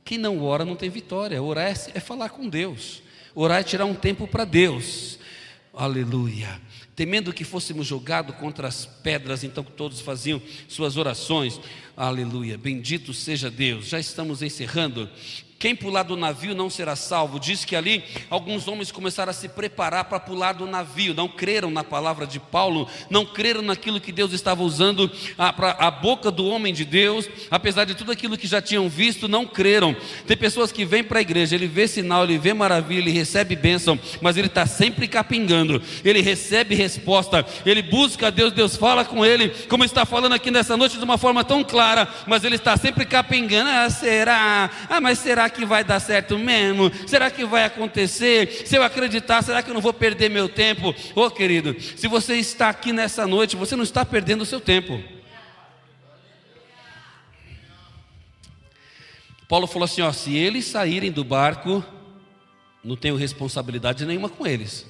Quem não ora não tem vitória. Orar é falar com Deus. Orar é tirar um tempo para Deus. Aleluia. Temendo que fôssemos jogados contra as pedras, então todos faziam suas orações. Aleluia. Bendito seja Deus. Já estamos encerrando. Quem pular do navio não será salvo. Diz que ali alguns homens começaram a se preparar para pular do navio. Não creram na palavra de Paulo, não creram naquilo que Deus estava usando para a boca do homem de Deus. Apesar de tudo aquilo que já tinham visto, não creram. Tem pessoas que vêm para a igreja, ele vê sinal, ele vê maravilha, ele recebe bênção, mas ele está sempre capingando. Ele recebe resposta, ele busca a Deus, Deus fala com ele, como está falando aqui nessa noite de uma forma tão clara, mas ele está sempre capingando. Será? Mas será que vai dar certo mesmo? Será que vai acontecer? Se eu acreditar, será que eu não vou perder meu tempo? Querido, se você está aqui nessa noite, você não está perdendo o seu tempo. Paulo falou assim, se eles saírem do barco, não tenho responsabilidade nenhuma com eles.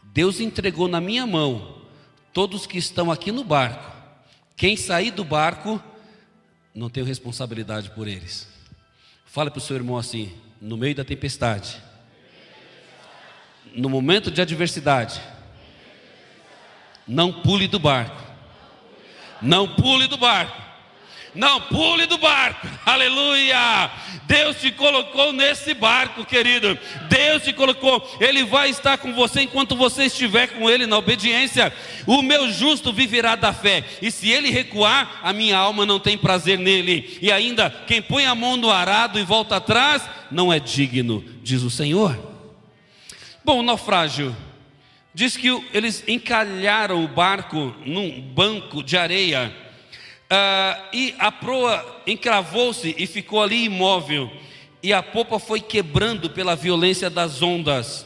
Deus entregou na minha mão todos que estão aqui no barco. Quem sair do barco, não tenho responsabilidade por eles. Fala para o seu irmão assim: no meio da tempestade, no momento de adversidade, não pule do barco. Não pule do barco. Não pule do barco. Aleluia! Deus te colocou nesse barco, querido. Deus te colocou. Ele vai estar com você enquanto você estiver com Ele na obediência. O meu justo viverá da fé, e se ele recuar, a minha alma não tem prazer nele. E ainda, quem põe a mão no arado e volta atrás, não é digno, diz o Senhor. Bom, o naufrágio. Diz que eles encalharam o barco num banco de areia. E a proa encravou-se e ficou ali imóvel, e a popa foi quebrando pela violência das ondas.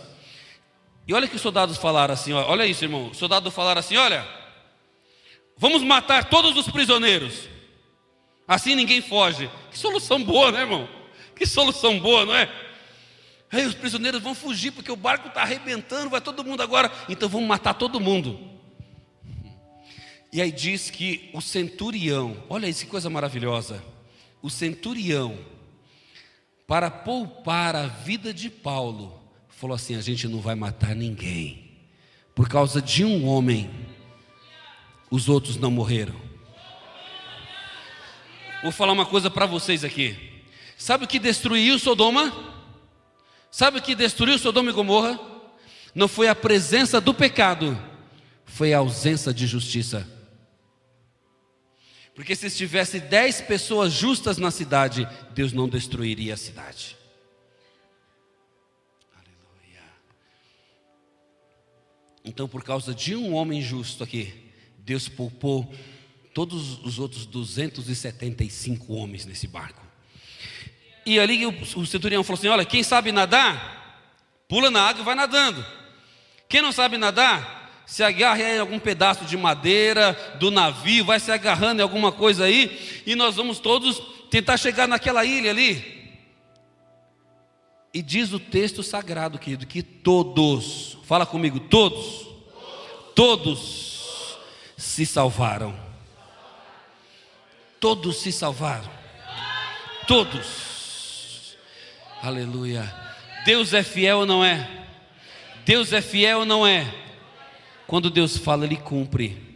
E olha que os soldados falaram assim, olha isso, irmão. Os soldados falaram assim: olha, vamos matar todos os prisioneiros, assim ninguém foge. Que solução boa, né, irmão? Que solução boa, não é? Aí os prisioneiros vão fugir porque o barco está arrebentando, vai todo mundo agora, então vamos matar todo mundo. E aí diz que o centurião, olha isso, que coisa maravilhosa. O centurião, para poupar a vida de Paulo, falou assim: a gente não vai matar ninguém. Por causa de um homem, os outros não morreram. Vou falar uma coisa para vocês aqui. Sabe o que destruiu Sodoma? Sabe o que destruiu Sodoma e Gomorra? Não foi a presença do pecado, foi a ausência de justiça. Porque se estivesse 10 pessoas justas na cidade, Deus não destruiria a cidade. Aleluia. Então, por causa de um homem justo aqui, Deus poupou todos os outros 275 homens nesse barco. E ali o centurião falou assim: olha, quem sabe nadar, pula na água e vai nadando. Quem não sabe nadar, se agarra em algum pedaço de madeira do navio, vai se agarrando em alguma coisa aí, e nós vamos todos tentar chegar naquela ilha ali. E diz o texto sagrado, querido, que todos, fala comigo, todos se salvaram. Todos se salvaram. Todos. Aleluia. Deus é fiel ou não é? Deus é fiel ou não é? Quando Deus fala, Ele cumpre.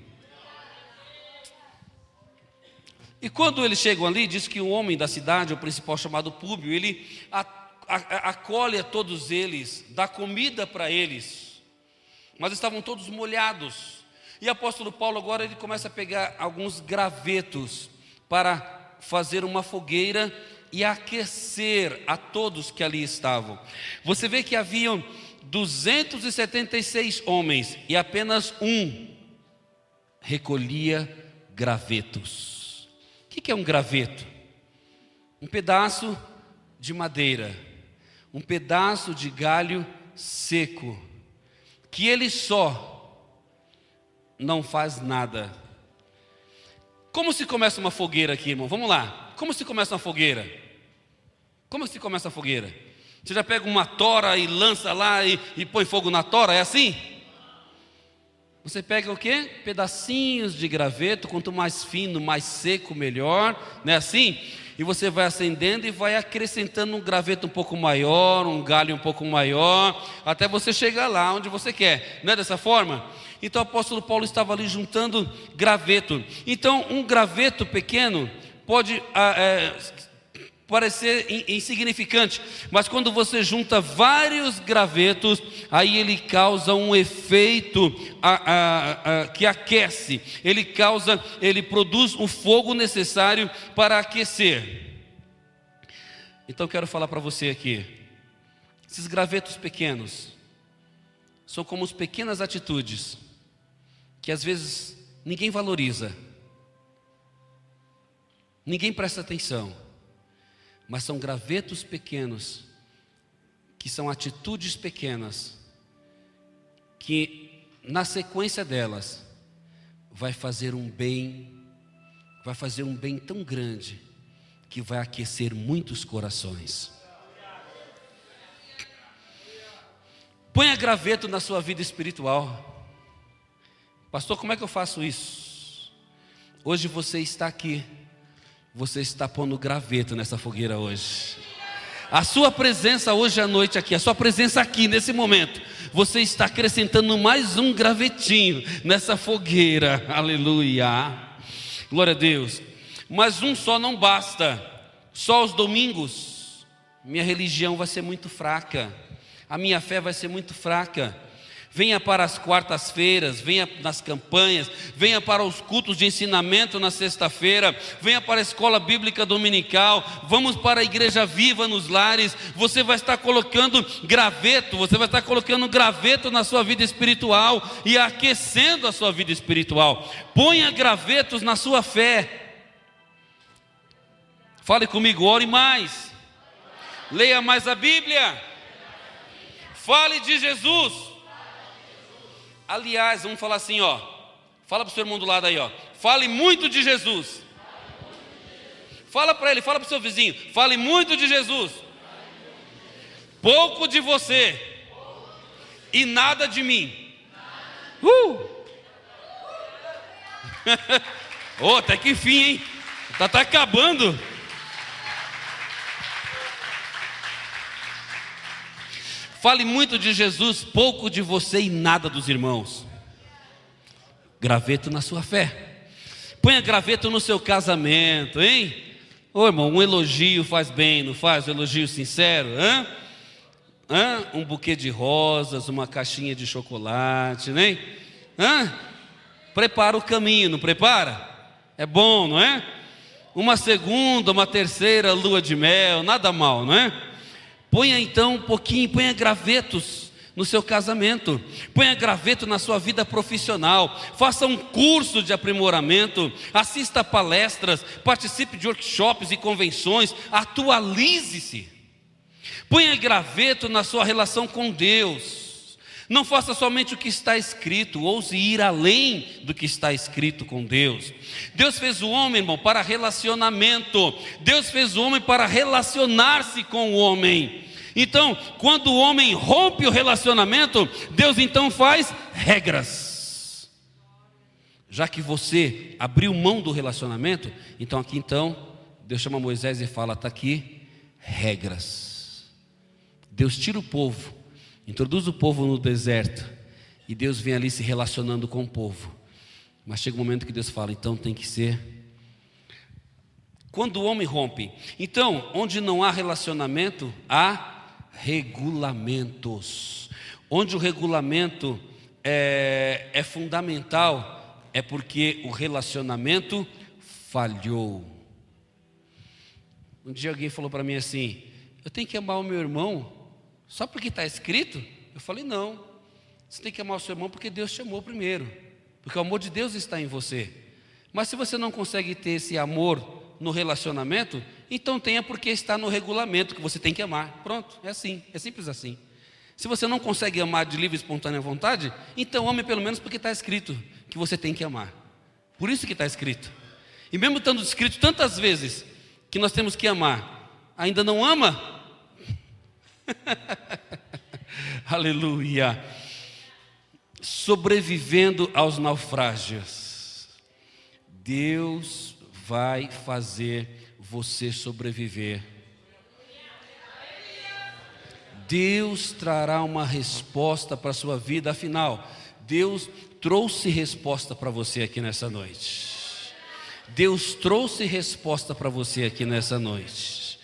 E quando eles chegam ali, diz que um homem da cidade, o principal chamado Públio, ele acolhe a todos eles, dá comida para eles, mas estavam todos molhados. E o apóstolo Paulo agora ele começa a pegar alguns gravetos para fazer uma fogueira e aquecer a todos que ali estavam. Você vê que haviam 276 homens e apenas um recolhia gravetos. O que é um graveto? Um pedaço de madeira, um pedaço de galho seco, que ele só não faz nada. Como se começa uma fogueira aqui, irmão? Vamos lá. Como se começa uma fogueira? Como se começa a fogueira? Você já pega uma tora e lança lá e põe fogo na tora, é assim? Você pega o quê? Pedacinhos de graveto, quanto mais fino, mais seco, melhor, não é assim? E você vai acendendo e vai acrescentando um graveto um pouco maior, um galho um pouco maior, até você chegar lá onde você quer, não é dessa forma? Então o apóstolo Paulo estava ali juntando graveto. Então um graveto pequeno pode parecer insignificante, mas quando você junta vários gravetos, aí ele causa um efeito que aquece, ele produz o fogo necessário para aquecer. Então quero falar para você aqui, esses gravetos pequenos são como as pequenas atitudes que às vezes ninguém valoriza, ninguém presta atenção, mas são gravetos pequenos, que são atitudes pequenas, que na sequência delas, vai fazer um bem tão grande, que vai aquecer muitos corações. Ponha graveto na sua vida espiritual. Pastor, como é que eu faço isso? Hoje você está aqui. Você está pondo graveto nessa fogueira hoje. A sua presença hoje à noite aqui, a sua presença aqui nesse momento, você está acrescentando mais um gravetinho nessa fogueira. Aleluia. Glória a Deus. Mas um só não basta. Só os domingos, minha religião vai ser muito fraca. A minha fé vai ser muito fraca. Venha para as quartas-feiras, venha nas campanhas, venha para os cultos de ensinamento na sexta-feira, venha para a escola bíblica dominical, vamos para a igreja viva nos lares. Você vai estar colocando graveto na sua vida espiritual e aquecendo a sua vida espiritual. Ponha gravetos na sua fé. Fale comigo, ore mais, leia mais a Bíblia, fale de Jesus. Aliás, vamos falar assim, ó. Fala para o seu irmão do lado aí, ó. Fale muito de Jesus. Fala para ele, fala para o seu vizinho. Fale muito de Jesus. Pouco de você e nada de mim. Oh, até que fim, hein? Tá acabando. Fale muito de Jesus, pouco de você e nada dos irmãos. Graveto na sua fé. Ponha graveto no seu casamento, hein? Ô irmão, um elogio faz bem, não faz? Um elogio sincero, Um buquê de rosas, uma caixinha de chocolate, né? Prepara o caminho, não prepara? É bom, não é? Uma segunda, uma terceira lua de mel, nada mal, não é? Ponha então um pouquinho, ponha gravetos no seu casamento, ponha graveto na sua vida profissional, faça um curso de aprimoramento, assista a palestras, participe de workshops e convenções, atualize-se. Ponha graveto na sua relação com Deus. Não faça somente o que está escrito, ouse ir além do que está escrito com Deus. Deus fez o homem, irmão, para relacionamento. Deus fez o homem para relacionar-se com o homem. Então, quando o homem rompe o relacionamento, Deus então faz regras. Já que você abriu mão do relacionamento, então Deus chama Moisés e fala, está aqui, regras. Deus tira o povo, introduz o povo no deserto, e Deus vem ali se relacionando com o povo. Mas chega um momento que Deus fala, então tem que ser. Quando o homem rompe, então, onde não há relacionamento, há regulamentos. Onde o regulamento é fundamental, é porque o relacionamento falhou. Um dia alguém falou para mim assim, eu tenho que amar o meu irmão só porque está escrito? Eu falei, não, você tem que amar o seu irmão porque Deus te amou primeiro, porque o amor de Deus está em você. Mas se você não consegue ter esse amor no relacionamento, então tenha porque está no regulamento que você tem que amar. Pronto, é assim, é simples assim. Se você não consegue amar de livre e espontânea vontade, então ame pelo menos porque está escrito que você tem que amar. Por isso que está escrito. E mesmo estando escrito tantas vezes que nós temos que amar, ainda não ama? Aleluia. Sobrevivendo aos naufrágios. Deus vai fazer você sobreviver. Deus trará uma resposta para a sua vida. Afinal, Deus trouxe resposta para você aqui nessa noite. Deus trouxe resposta para você aqui nessa noite.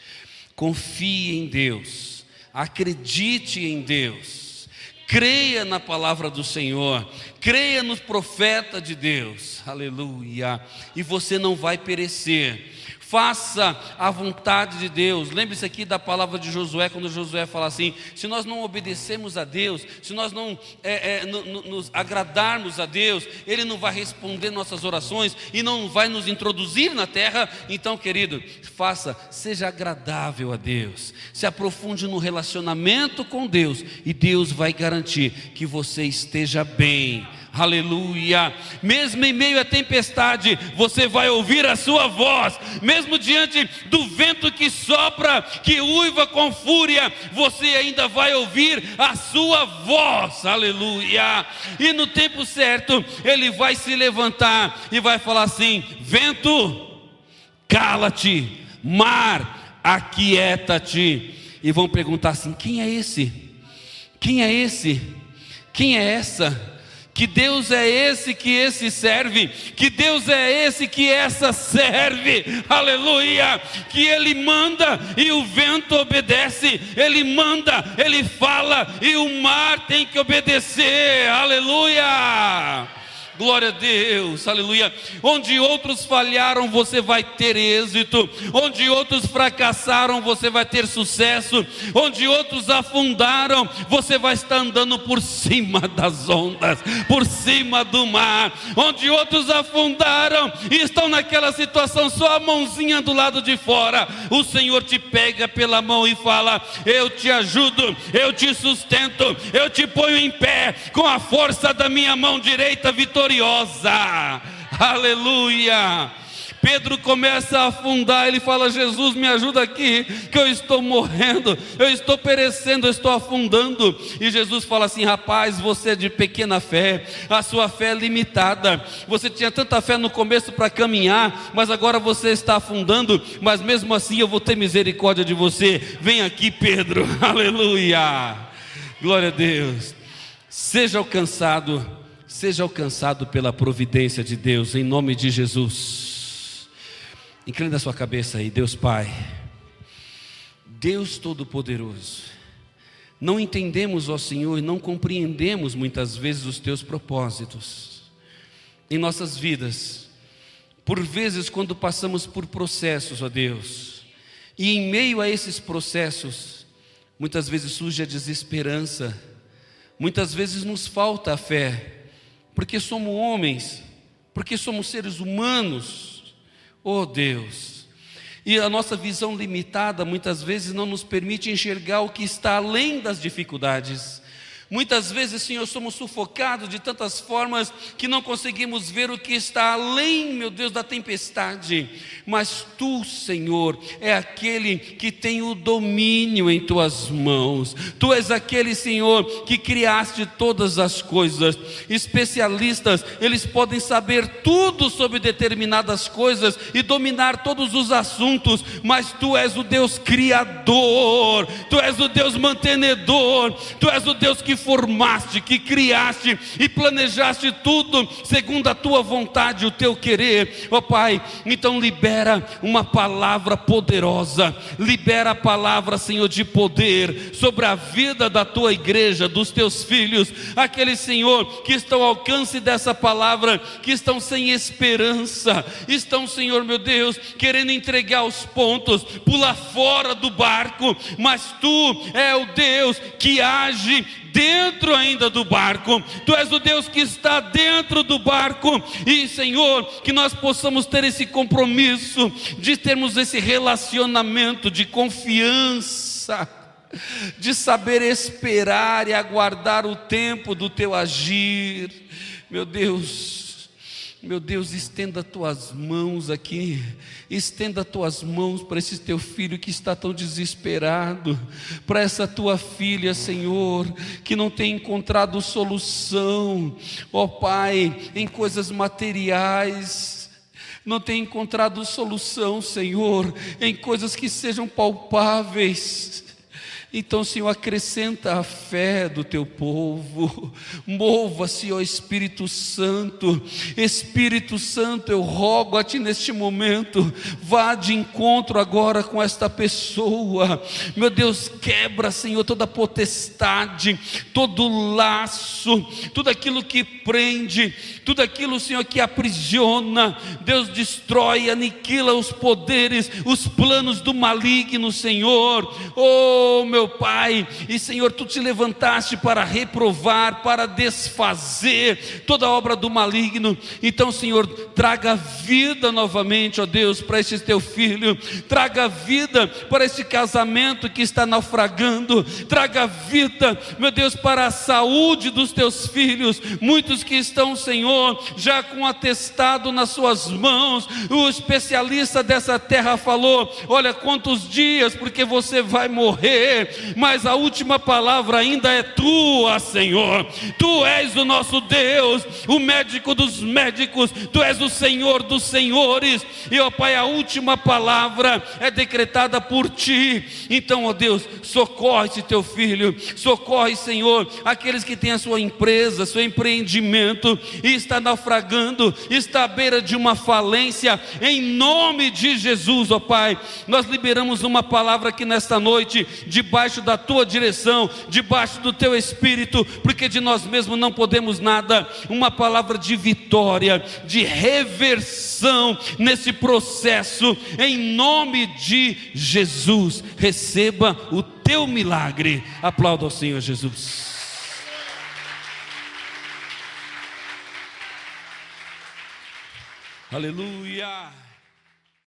Confie em Deus, acredite em Deus, creia na palavra do Senhor, creia no profeta de Deus, aleluia, e você não vai perecer. Faça a vontade de Deus. Lembre-se aqui da palavra de Josué, quando Josué fala assim, se nós não obedecemos a Deus, se nós não nos agradarmos a Deus, Ele não vai responder nossas orações e não vai nos introduzir na terra. Então, querido, seja agradável a Deus, se aprofunde no relacionamento com Deus, e Deus vai garantir que você esteja bem. Aleluia. Mesmo em meio à tempestade, você vai ouvir a sua voz. Mesmo diante do vento que sopra, que uiva com fúria, você ainda vai ouvir a sua voz. Aleluia. E no tempo certo, Ele vai se levantar e vai falar assim: vento, cala-te, mar, aquieta-te. E vão perguntar assim: quem é esse? Quem é esse? Quem é essa? Que Deus é esse que esse serve? Que Deus é esse que essa serve? Aleluia! Que Ele manda e o vento obedece, Ele manda, Ele fala e o mar tem que obedecer. Aleluia! Glória a Deus, aleluia. Onde outros falharam, você vai ter êxito. Onde outros fracassaram, você vai ter sucesso. Onde outros afundaram, você vai estar andando por cima das ondas, por cima do mar. Onde outros afundaram e estão naquela situação, só a mãozinha do lado de fora, o Senhor te pega pela mão e fala: eu te ajudo, eu te sustento, eu te ponho em pé com a força da minha mão direita vitoriosa. Aleluia. Pedro começa a afundar, ele fala: Jesus, me ajuda aqui, que eu estou morrendo, eu estou perecendo, eu estou afundando. E Jesus fala assim: rapaz, você é de pequena fé, a sua fé é limitada. Você tinha tanta fé no começo para caminhar, mas agora você está afundando. Mas mesmo assim eu vou ter misericórdia de você. Vem aqui, Pedro. Aleluia. Glória a Deus. Seja alcançado pela providência de Deus, em nome de Jesus. Inclina a sua cabeça aí. Deus Pai, Deus Todo-Poderoso, não entendemos, ó Senhor, não compreendemos muitas vezes os Teus propósitos em nossas vidas. Por vezes, quando passamos por processos, ó Deus, e em meio a esses processos, muitas vezes surge a desesperança, muitas vezes nos falta a fé, porque somos homens, porque somos seres humanos, oh Deus, e a nossa visão limitada muitas vezes não nos permite enxergar o que está além das dificuldades. Muitas vezes, Senhor, somos sufocados de tantas formas que não conseguimos ver o que está além, meu Deus, da tempestade. Mas Tu, Senhor, é aquele que tem o domínio em Tuas mãos. Tu és aquele, Senhor, que criaste todas as coisas. Especialistas, eles podem saber tudo sobre determinadas coisas e dominar todos os assuntos, mas Tu és o Deus criador, Tu és o Deus mantenedor, Tu és o Deus que formaste, que criaste e planejaste tudo segundo a Tua vontade, o Teu querer, ó Pai. Então libera uma palavra poderosa, libera a palavra, Senhor, de poder sobre a vida da Tua igreja, dos Teus filhos, aqueles, Senhor, que estão ao alcance dessa palavra, que estão sem esperança, estão, Senhor, meu Deus, querendo entregar os pontos, pular fora do barco, mas Tu é o Deus que age dentro ainda do barco. Tu és o Deus que está dentro do barco. E, Senhor, que nós possamos ter esse compromisso de termos esse relacionamento de confiança, de saber esperar e aguardar o tempo do Teu agir. Meu Deus, estenda Tuas mãos aqui, estenda Tuas mãos para esse Teu filho que está tão desesperado, para essa Tua filha, Senhor, que não tem encontrado solução, ó Pai, em coisas materiais, não tem encontrado solução, Senhor, em coisas que sejam palpáveis. Então, Senhor, acrescenta a fé do Teu povo, mova-se, ó Espírito Santo. Espírito Santo, eu rogo a Ti neste momento, vá de encontro agora com esta pessoa, meu Deus, quebra, Senhor, toda potestade, todo laço, tudo aquilo que prende, tudo aquilo, Senhor, que aprisiona. Deus, destrói, aniquila os poderes, os planos do maligno, Senhor. Oh, meu Pai, e Senhor, Tu te levantaste para reprovar, para desfazer toda a obra do maligno. Então, Senhor, traga vida novamente, ó Deus, para este Teu filho, traga vida para este casamento que está naufragando, traga vida, meu Deus, para a saúde dos Teus filhos, muitos que estão, Senhor, já com atestado nas suas mãos. O especialista dessa terra falou: olha, quantos dias, porque você vai morrer, mas a última palavra ainda é Tua, Senhor. Tu és o nosso Deus, o médico dos médicos, Tu és o Senhor dos senhores, e ó Pai, a última palavra é decretada por Ti. Então, ó Deus, socorre esse Teu filho, socorre, Senhor, aqueles que têm a sua empresa, seu empreendimento, e está naufragando, está à beira de uma falência, em nome de Jesus, ó Pai, nós liberamos uma palavra aqui nesta noite, debaixo da Tua direção, debaixo do Teu Espírito, porque de nós mesmos não podemos nada. Uma palavra de vitória, de reversão nesse processo, em nome de Jesus. Receba o Teu milagre. Aplauda ao Senhor Jesus. Aleluia.